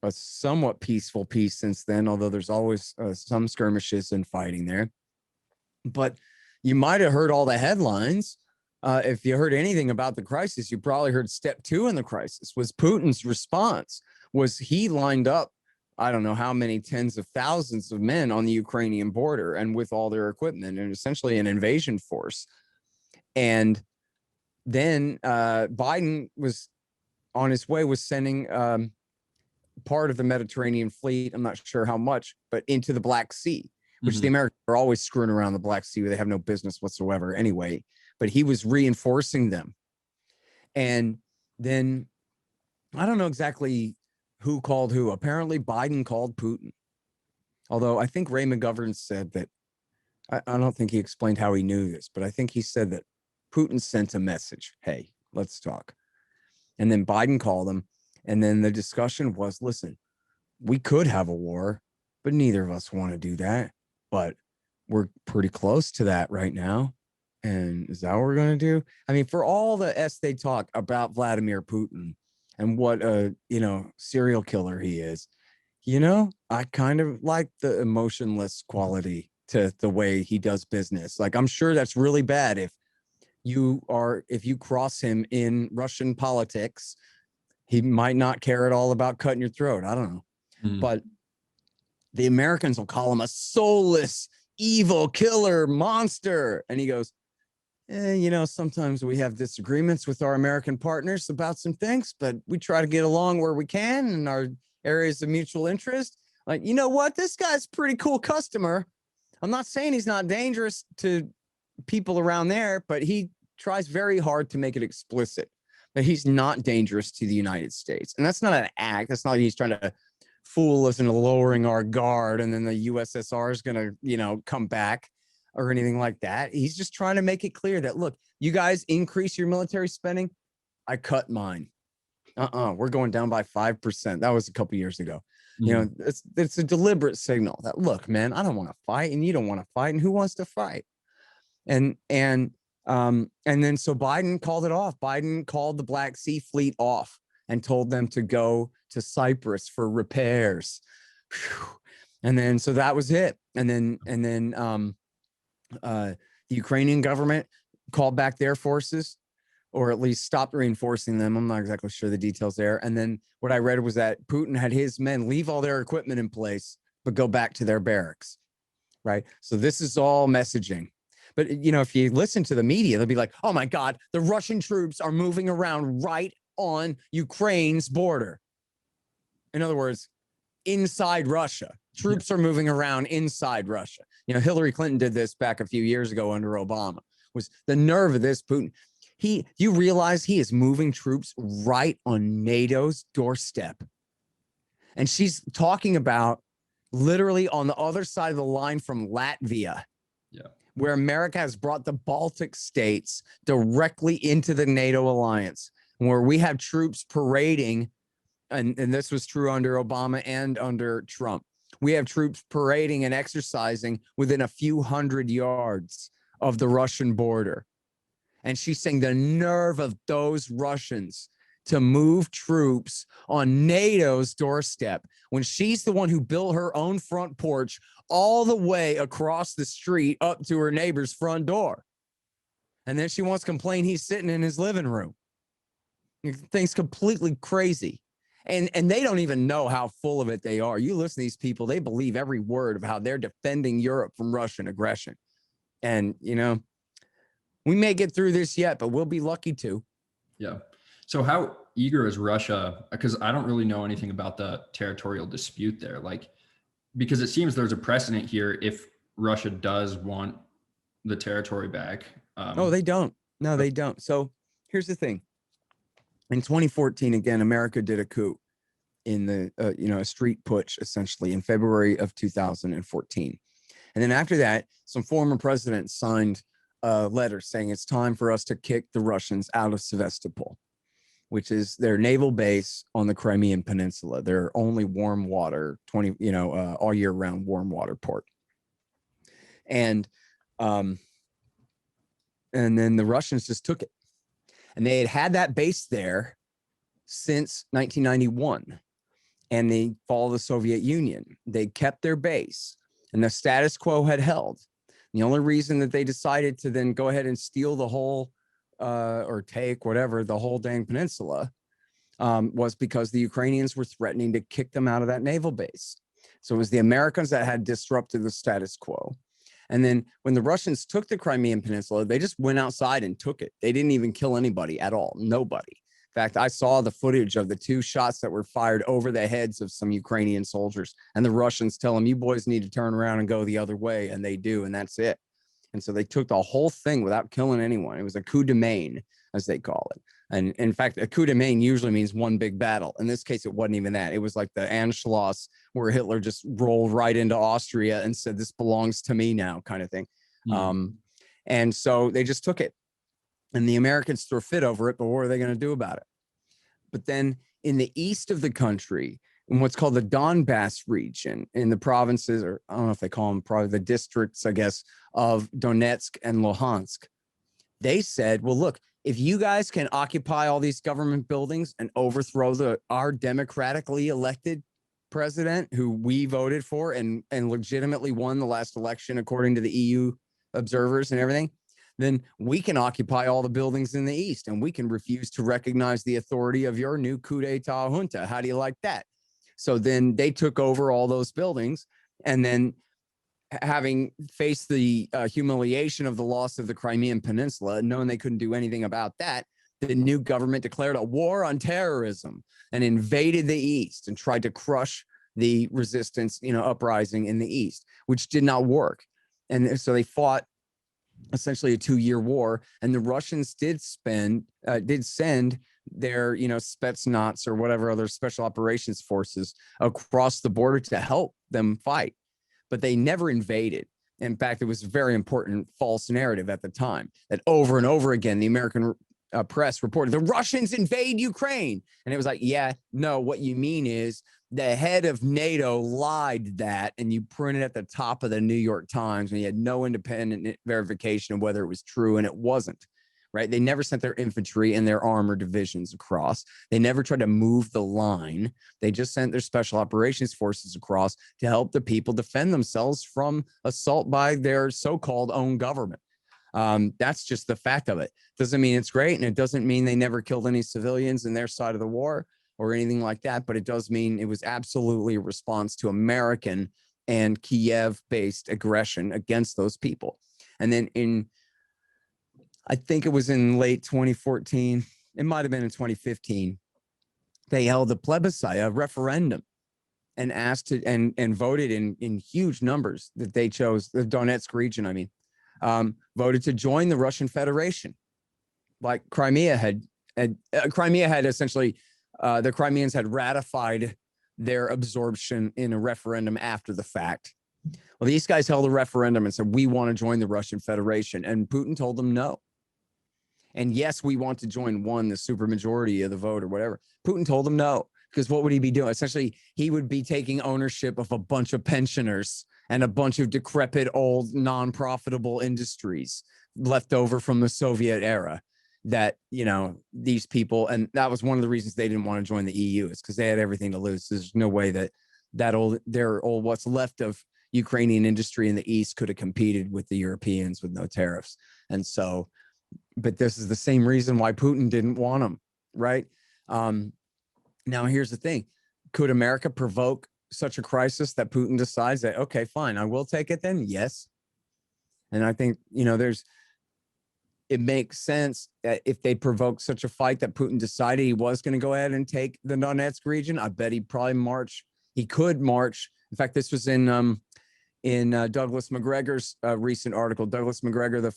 S2: a somewhat peaceful peace since then, although there's always some skirmishes and fighting there. But you might have heard all the headlines. If you heard anything about the crisis, you probably heard step 2 in the crisis was Putin's response. Was he lined up, I don't know how many tens of thousands of men on the Ukrainian border and with all their equipment, and essentially an invasion force. And then Biden was on his way, was sending part of the Mediterranean fleet, I'm not sure how much, but into the Black Sea, which the Americans are always screwing around the Black Sea where they have no business whatsoever anyway. But he was reinforcing them. And then I don't know exactly who called who. Apparently Biden called Putin. Although I think Ray McGovern said that, I don't think he explained how he knew this, but I think he said that Putin sent a message. Hey, let's talk. And then Biden called him. And then the discussion was, listen, we could have a war, but neither of us want to do that. But we're pretty close to that right now. And is that what we're going to do? I mean, for all the they talk about Vladimir Putin and what a, serial killer he is, I kind of like the emotionless quality to the way he does business. Like, I'm sure that's really bad if you cross him in Russian politics. He might not care at all about cutting your throat. I don't know. But the Americans will call him a soulless, evil killer monster. And he goes, sometimes we have disagreements with our American partners about some things, but we try to get along where we can in our areas of mutual interest. Like, you know what? This guy's a pretty cool customer. I'm not saying he's not dangerous to people around there, but he tries very hard to make it explicit that he's not dangerous to the United States. And that's not an act. That's not like he's trying to fool us into lowering our guard and then the USSR is going to, come back or anything like that. He's just trying to make it clear that, look, you guys increase your military spending. I cut mine. We're going down by 5%. That was a couple years ago. It's a deliberate signal that, look, man, I don't want to fight and you don't want to fight. And who wants to fight? And then so Biden called it off. Biden called the Black Sea Fleet off and told them to go to Cyprus for repairs. Whew. And then so that was it. And then The Ukrainian government called back their forces, or at least stopped reinforcing them. I'm not exactly sure the details there. And then what I read was that Putin had his men leave all their equipment in place, but go back to their barracks, right? So this is all messaging. But, if you listen to the media, they'll be like, oh my God, the Russian troops are moving around right on Ukraine's border. In other words, inside Russia. Troops are moving around inside Russia. Hillary Clinton did this back a few years ago under Obama. Was the nerve of this Putin. You realize he is moving troops right on NATO's doorstep. And she's talking about literally on the other side of the line from Latvia, where America has brought the Baltic states directly into the NATO alliance, where we have troops parading. And this was true under Obama and under Trump. We have troops parading and exercising within a few hundred yards of the Russian border. And she's saying the nerve of those Russians to move troops on NATO's doorstep when she's the one who built her own front porch all the way across the street up to her neighbor's front door. And then she wants to complain he's sitting in his living room. Things completely crazy. And they don't even know how full of it they are. You listen to these people, they believe every word of how they're defending Europe from Russian aggression. And, we may get through this yet, but we'll be lucky to.
S3: Yeah. So how eager is Russia? Because I don't really know anything about the territorial dispute there. Because it seems there's a precedent here if Russia does want the territory back.
S2: No, they don't. No, they don't. So here's the thing. In 2014, again, America did a coup in the, a street putsch, essentially, in February of 2014. And then after that, some former presidents signed a letter saying it's time for us to kick the Russians out of Sevastopol, which is their naval base on the Crimean Peninsula, their only warm water, all year round warm water port. And then the Russians just took it. And they had that base there since 1991. And they fall the Soviet Union. They kept their base and the status quo had held. The only reason that they decided to then go ahead and steal the whole or take whatever, the whole dang peninsula was because the Ukrainians were threatening to kick them out of that naval base. So it was the Americans that had disrupted the status quo. And then when the Russians took the Crimean Peninsula, they just went outside and took it. They didn't even kill anybody at all. Nobody. In fact, I saw the footage of the 2 shots that were fired over the heads of some Ukrainian soldiers. And the Russians tell them, you boys need to turn around and go the other way. And they do. And that's it. And so they took the whole thing without killing anyone. It was a coup de main, as they call it. And in fact, a coup de main usually means one big battle. In this case, it wasn't even that. It was like the Anschluss, where Hitler just rolled right into Austria and said, this belongs to me now, kind of thing. And so they just took it. And the Americans threw a fit over it, but what are they going to do about it? But then in the east of the country, in what's called the Donbass region, in the provinces, or I don't know if they call them probably the districts, I guess, of Donetsk and Luhansk, they said, well, look, if you guys can occupy all these government buildings and overthrow our democratically elected president who we voted for and legitimately won the last election, according to the EU observers and everything, then we can occupy all the buildings in the east and we can refuse to recognize the authority of your new coup d'etat junta. How do you like that? So then they took over all those buildings, and then having faced the humiliation of the loss of the Crimean Peninsula, knowing they couldn't do anything about that, the new government declared a war on terrorism and invaded the east and tried to crush the resistance, uprising in the east, which did not work. And so they fought essentially a 2-year war, and the Russians did send their, Spetsnaz or whatever other special operations forces across the border to help them fight, but they never invaded. In fact, it was a very important false narrative at the time that over and over again, the American press reported the Russians invade Ukraine. And it was like, yeah, no, what you mean is the head of NATO lied that, and you printed at the top of the New York Times, and you had no independent verification of whether it was true, and it wasn't, right? They never sent their infantry and their armored divisions across. They never tried to move the line. They just sent their special operations forces across to help the people defend themselves from assault by their so-called own government. That's just the fact of it. Doesn't mean it's great, and it doesn't mean they never killed any civilians in their side of the war or anything like that, but it does mean it was absolutely a response to American and Kiev-based aggression against those people. And then I think it was in late 2014, it might have been in 2015, they held a plebiscite, a referendum, and asked to, and voted in huge numbers that they chose, the Donetsk region, I mean, voted to join the Russian Federation. Like Crimea had essentially, the Crimeans had ratified their absorption in a referendum after the fact. Well, these guys held a referendum and said, we want to join the Russian Federation. And Putin told them no. And yes, we want to join, won the supermajority of the vote or whatever. Putin told them no, because what would he be doing? Essentially, he would be taking ownership of a bunch of pensioners and a bunch of decrepit, old, non-profitable industries left over from the Soviet era that, you know, these people, and that was one of the reasons they didn't want to join the EU, is because they had everything to lose. There's no way that their old, what's left of Ukrainian industry in the East could have competed with the Europeans with no tariffs. And so, but this is the same reason why Putin didn't want them, right? Now, here's the thing. Could America provoke such a crisis that Putin decides that, okay, fine, I will take it then? Yes. And I think, you know, it makes sense that if they provoke such a fight that Putin decided he was going to go ahead and take the Donetsk region, I bet he'd probably march. He could march. In fact, this was in Douglas McGregor's recent article. Douglas McGregor, the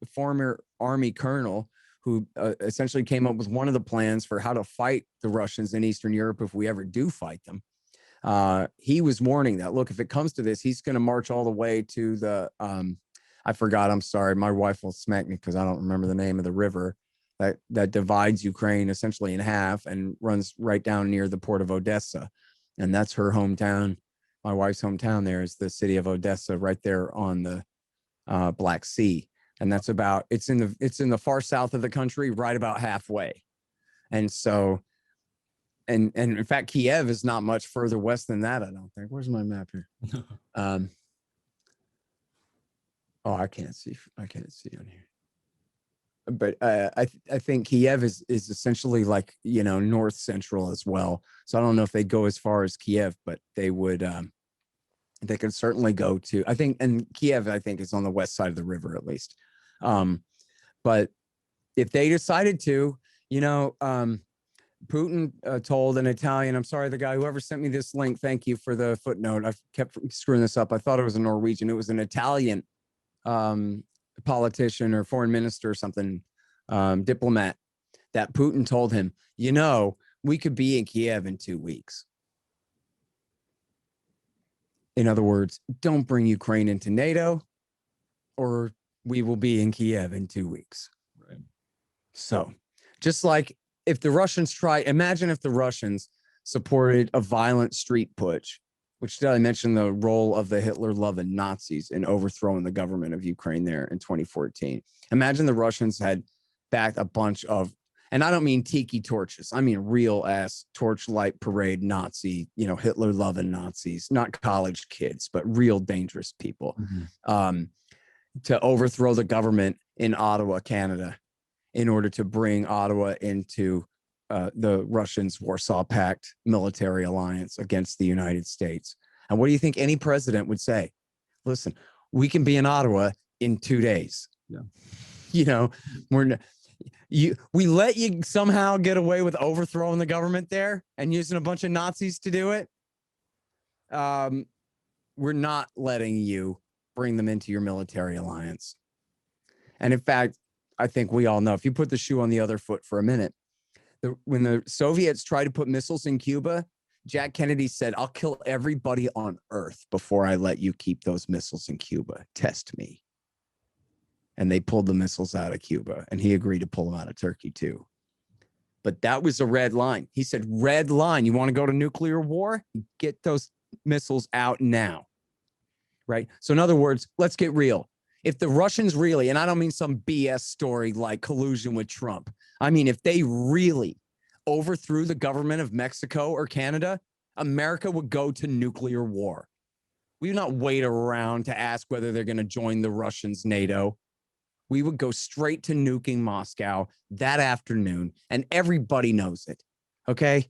S2: former Army colonel, who essentially came up with one of the plans for how to fight the Russians in Eastern Europe if we ever do fight them. He was warning that, look, if it comes to this, he's going to march all the way to the, I forgot, I'm sorry, my wife will smack me because I don't remember the name of the river that divides Ukraine essentially in half and runs right down near the port of Odessa. And that's her hometown. My wife's hometown there is the city of Odessa, right there on the Black Sea. And that's about, it's in the far south of the country, right about halfway. And so, and in fact, Kiev is not much further west than that, I don't think. Where's my map here? Oh, I can't see on here. But I think Kiev is essentially like, you know, north central as well. So I don't know if they'd go as far as Kiev, but they would, they could certainly go to, I think, and Kiev, I think, is on the west side of the river at least. But if they decided to, you know, Putin told an Italian, I'm sorry, the guy, whoever sent me this link, thank you for the footnote. I kept screwing this up. I thought it was a Norwegian. It was an Italian politician or foreign minister or something, diplomat, that Putin told him, you know, we could be in Kiev in 2 weeks. In other words, don't bring Ukraine into NATO or we will be in Kiev in 2 weeks.
S3: Right.
S2: So just like if the Russians imagine if the Russians supported a violent street putsch, which did I mention the role of the Hitler-loving Nazis in overthrowing the government of Ukraine there in 2014. Imagine the Russians had backed a bunch of, and I don't mean tiki torches, I mean real ass torchlight parade Nazi, you know, Hitler-loving Nazis, not college kids, but real dangerous people, to overthrow the government in Ottawa, Canada, in order to bring Ottawa into the Russians' Warsaw Pact military alliance against the United States. And what do you think any president would say? Listen, we can be in Ottawa in 2 days.
S3: Yeah.
S2: You know, we let you somehow get away with overthrowing the government there and using a bunch of Nazis to do it. We're not letting you bring them into your military alliance. And in fact, I think we all know, if you put the shoe on the other foot for a minute, when the Soviets tried to put missiles in Cuba, Jack Kennedy said, I'll kill everybody on earth before I let you keep those missiles in Cuba. Test me. And they pulled the missiles out of Cuba, and he agreed to pull them out of Turkey too. But that was a red line. He said, red line, you want to go to nuclear war? Get those missiles out now. Right? So in other words, let's get real. If the Russians really, and I don't mean some BS story like collusion with Trump, I mean, if they really overthrew the government of Mexico or Canada, America would go to nuclear war. We would not wait around to ask whether they're going to join the Russians' NATO. we would go straight to nuking Moscow that afternoon, and everybody knows it. Okay.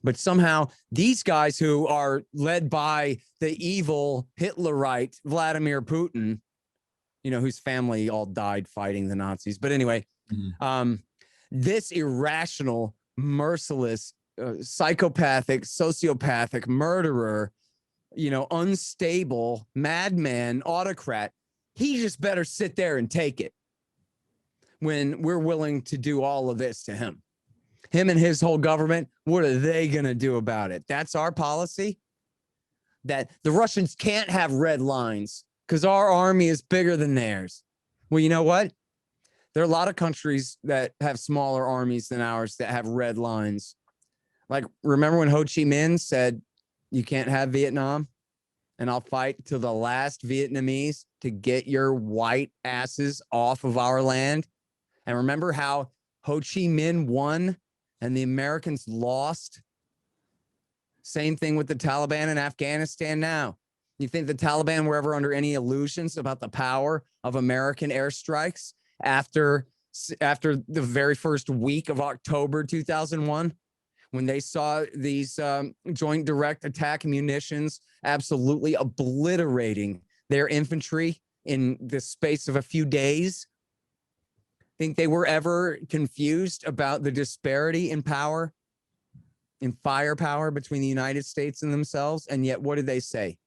S2: But somehow these guys who are led by the evil Hitlerite Vladimir Putin, whose family all died fighting the Nazis. But anyway, this irrational, merciless, psychopathic, sociopathic murderer, unstable, madman, autocrat, he just better sit there and take it when we're willing to do all of this to him. Him and his whole government, what are they going to do about it? That's our policy, that the Russians can't have red lines because our army is bigger than theirs. Well, you know what? There are a lot of countries that have smaller armies than ours that have red lines. Like, remember when Ho Chi Minh said, you can't have Vietnam, and I'll fight to the last Vietnamese to get your white asses off of our land? And remember how Ho Chi Minh won and the Americans lost? Same thing with the Taliban in Afghanistan now. You think the Taliban were ever under any illusions about the power of American airstrikes after the very first week of October 2001, when they saw these joint direct attack munitions absolutely obliterating their infantry in the space of a few days? Think they were ever confused about the disparity in power, in firepower between the United States and themselves? And yet, what did they say?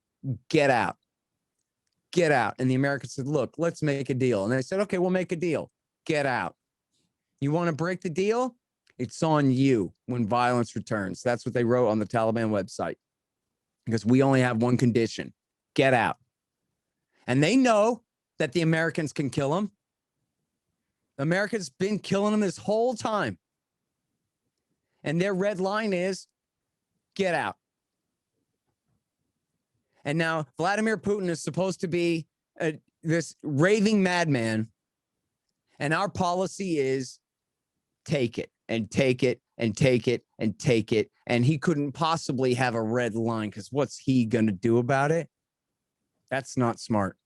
S2: Get out. Get out. And the Americans said, look, let's make a deal. And they said, okay, we'll make a deal. Get out. You want to break the deal? It's on you when violence returns. That's what they wrote on the Taliban website. Because we only have one condition: get out. And they know that the Americans can kill them. America's been killing them this whole time. And their red line is get out. And now Vladimir Putin is supposed to be this raving madman. And our policy is take it and take it and take it and take it. And he couldn't possibly have a red line, because what's he going to do about it? That's not smart.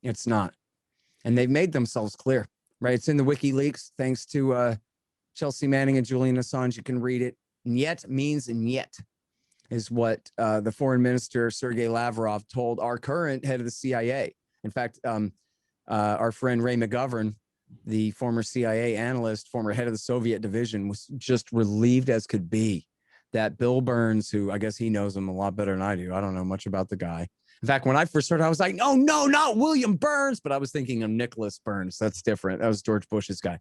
S2: It's not. And they've made themselves clear, right? It's in the WikiLeaks, thanks to Chelsea Manning and Julian Assange. You can read it. Niet means niet, is what the foreign minister, Sergei Lavrov, told our current head of the CIA. In fact, our friend Ray McGovern, the former CIA analyst, former head of the Soviet division, was just relieved as could be that Bill Burns, who I guess he knows him a lot better than I do. I don't know much about the guy. In fact, when I first heard, I was like, no, not William Burns. But I was thinking of Nicholas Burns. That's different. That was George Bush's guy.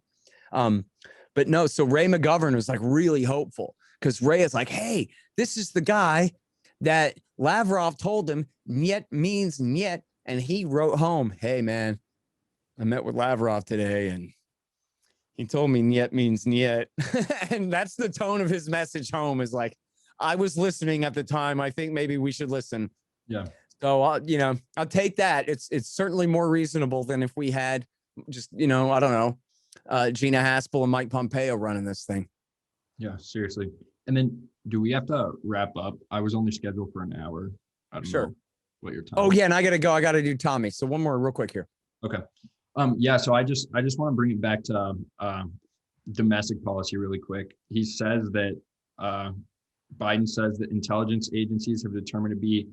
S2: But no, so Ray McGovern was like really hopeful, because Ray is like, hey, this is the guy that Lavrov told him niet means niet. And he wrote home, hey, man, I met with Lavrov today and he told me niet means niet. And that's the tone of his message home, is like, I was listening at the time. I think maybe we should listen.
S3: Yeah.
S2: So, I'll take that. It's certainly more reasonable than if we had just, I don't know, Gina Haspel and Mike Pompeo running this thing.
S3: Yeah, seriously. And then do we have to wrap up? I was only scheduled for an hour. I don't know what your time.
S2: Oh, yeah. And I got to go. I got to do Tommy. So one more real quick here.
S3: Okay. Yeah. So I just want to bring it back to domestic policy really quick. He says that Biden says that intelligence agencies have determined to be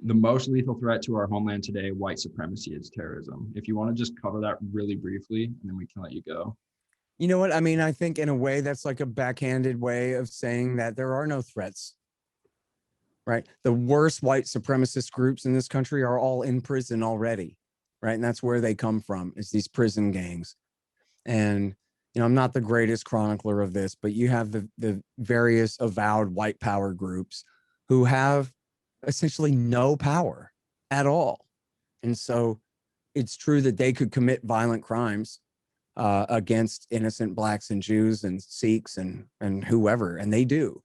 S3: the most lethal threat to our homeland today, white supremacy is terrorism. If you want to just cover that really briefly, and then we can let you go.
S2: You know what? I mean, I think in a way that's like a backhanded way of saying that there are no threats, right? The worst white supremacist groups in this country are all in prison already, right? And that's where they come from, is these prison gangs. And, I'm not the greatest chronicler of this, but you have the various avowed white power groups who have essentially no power at all. And so it's true that they could commit violent crimes against innocent blacks and Jews and Sikhs and whoever, and they do.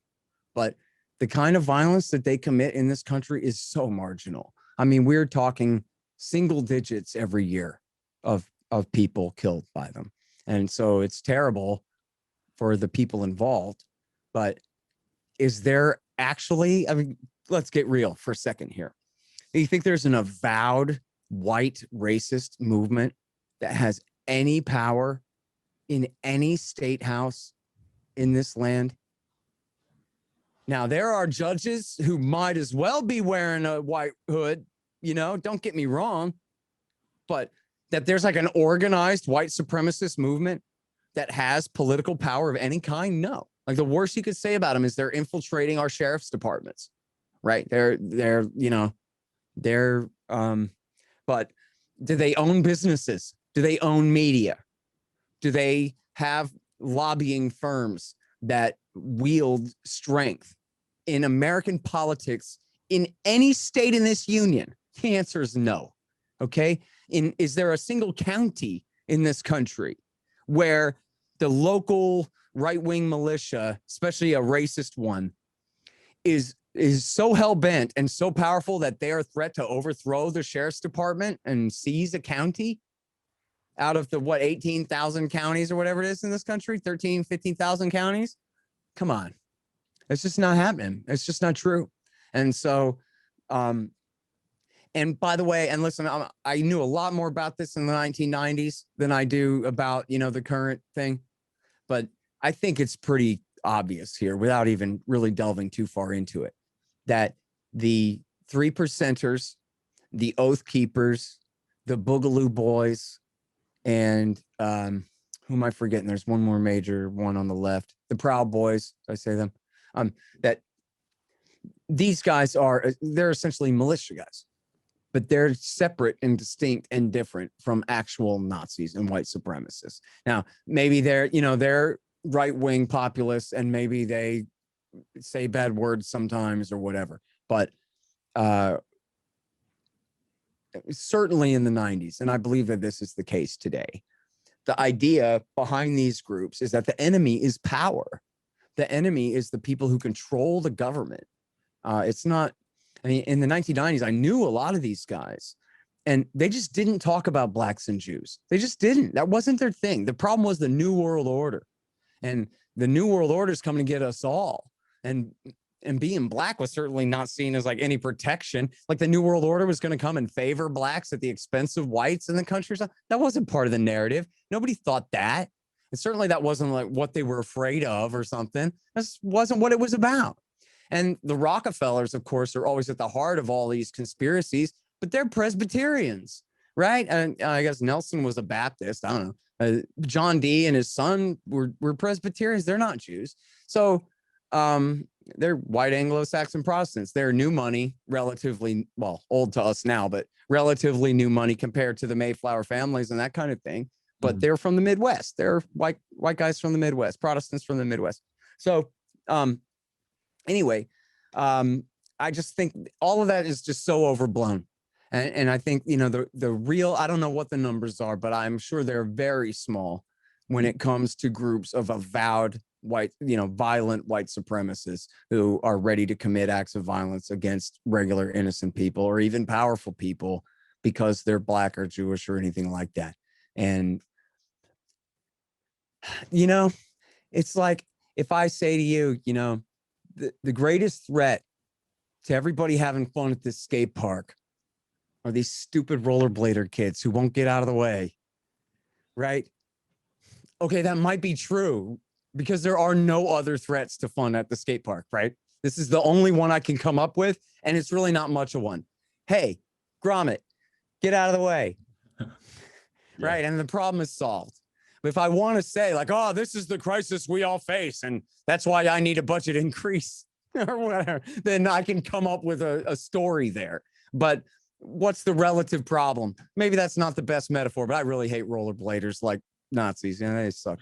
S2: But the kind of violence that they commit in this country is so marginal. I mean, we're talking single digits every year of people killed by them. And so it's terrible for the people involved. But is there actually, I mean, let's get real for a second here. Do you think there's an avowed white racist movement that has any power in any state house in this land. Now, there are judges who might as well be wearing a white hood, don't get me wrong, but that there's like an organized white supremacist movement that has political power of any kind, no. Like the worst you could say about them is they're infiltrating our sheriff's departments, right? But do they own businesses? Do they own media? Do they have lobbying firms that wield strength in American politics in any state in this union? The answer is no. Okay. Is there a single county in this country where the local right-wing militia, especially a racist one, is so hell-bent and so powerful that they are a threat to overthrow the sheriff's department and seize a county out of the 18,000 counties or whatever it is in this country, 13, 15,000 counties? Come on. It's just not happening. It's just not true. And so, and by the way, and listen, I knew a lot more about this in the 1990s than I do about, the current thing, but I think it's pretty obvious here without even really delving too far into it, that the 3%ers, the Oath Keepers, the Boogaloo Boys, and who am I forgetting? There's one more major one on the left, the Proud Boys, I say them, that these guys they're essentially militia guys, but they're separate and distinct and different from actual Nazis and white supremacists. Now, maybe they're right-wing populists and maybe they say bad words sometimes or whatever, but certainly in the 90s, and I believe that this is the case today, the idea behind these groups is that the enemy is power. The enemy is the people who control the government. It's not, in the 1990s, I knew a lot of these guys, and they just didn't talk about blacks and Jews. They just didn't. That wasn't their thing. The problem was the New World Order. And the New World Order is coming to get us all. And being black was certainly not seen as like any protection. Like the New World Order was going to come and favor blacks at the expense of whites in the country. That wasn't part of the narrative. Nobody thought that. And certainly that wasn't like what they were afraid of or something. This wasn't what it was about. And the Rockefellers, of course, are always at the heart of all these conspiracies, but they're Presbyterians, right? And I guess Nelson was a Baptist. I don't know. John D. and his son were Presbyterians. They're not Jews. So they're white Anglo-Saxon Protestants. They're new money, relatively, well, old to us now, but relatively new money compared to the Mayflower families and that kind of thing. But they're from the Midwest. They're white guys from the Midwest, Protestants from the Midwest. So anyway, I just think all of that is just so overblown. And I think, the real, I don't know what the numbers are, but I'm sure they're very small when it comes to groups of avowed violent white supremacists who are ready to commit acts of violence against regular innocent people or even powerful people because they're black or Jewish or anything like that. And, it's like if I say to you, the greatest threat to everybody having fun at this skate park are these stupid rollerblader kids who won't get out of the way, right? Okay, that might be true because there are no other threats to fun at the skate park, right? This is the only one I can come up with, and it's really not much of one. Hey, Gromit, get out of the way, right? And the problem is solved. But if I want to say like, oh, this is the crisis we all face, and that's why I need a budget increase or whatever, then I can come up with a story there. But what's the relative problem? Maybe that's not the best metaphor, but I really hate rollerbladers like Nazis. They suck.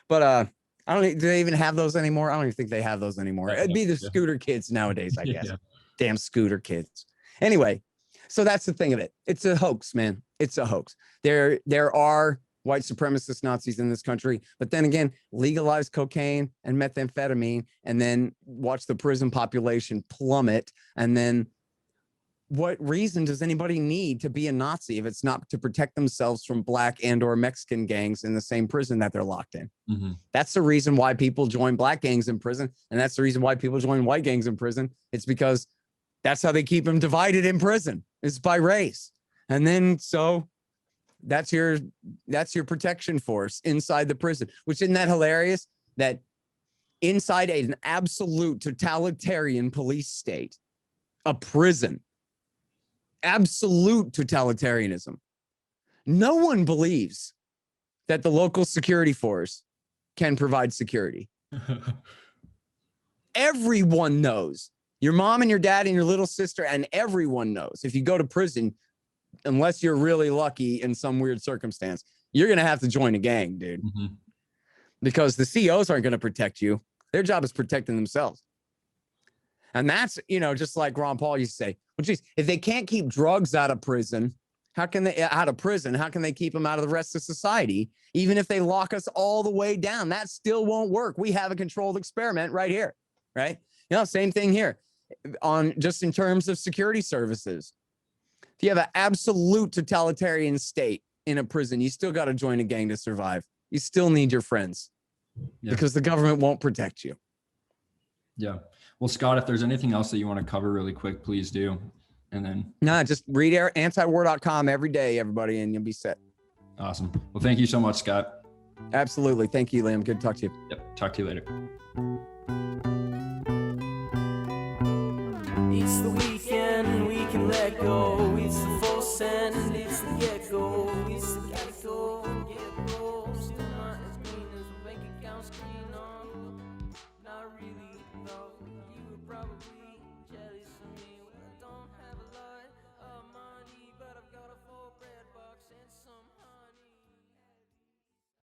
S2: But I don't. Do they even have those anymore? I don't even think they have those anymore. It'd be the scooter kids nowadays, I guess. Yeah. Damn scooter kids. Anyway, so that's the thing of it. It's a hoax, man. It's a hoax. There are white supremacist Nazis in this country, but then again, legalize cocaine and methamphetamine, and then watch the prison population plummet, and then what reason does anybody need to be a Nazi if it's not to protect themselves from black and or Mexican gangs in the same prison that they're locked in? Mm-hmm. That's the reason why people join black gangs in prison. And that's the reason why people join white gangs in prison. It's because that's how they keep them divided in prison, is by race. And then so That's your protection force inside the prison, which isn't that hilarious that inside an absolute totalitarian police state, a prison, absolute totalitarianism. No one believes that the local security force can provide security. Everyone knows. Your mom and your dad and your little sister and everyone knows. If you go to prison, unless you're really lucky in some weird circumstance, you're going to have to join a gang, dude. Mm-hmm. Because the COs aren't going to protect you. Their job is protecting themselves. And that's, just like Ron Paul used to say, well, geez, if they can't keep drugs out of prison, how can they keep them out of the rest of society? Even if they lock us all the way down, that still won't work. We have a controlled experiment right here, right? Same thing here just in terms of security services. If you have an absolute totalitarian state in a prison, you still got to join a gang to survive. You still need your friends because the government won't protect you.
S3: Yeah. Well, Scott, if there's anything else that you want to cover really quick, please do. And then
S2: just read antiwar.com every day, everybody, and you'll be set.
S3: Awesome. Well, thank you so much, Scott.
S2: Absolutely. Thank you, Liam. Good to talk to you.
S3: Yep. Talk to you later.
S4: It's the weekend and we can let go. It's the full send, it's the get-go.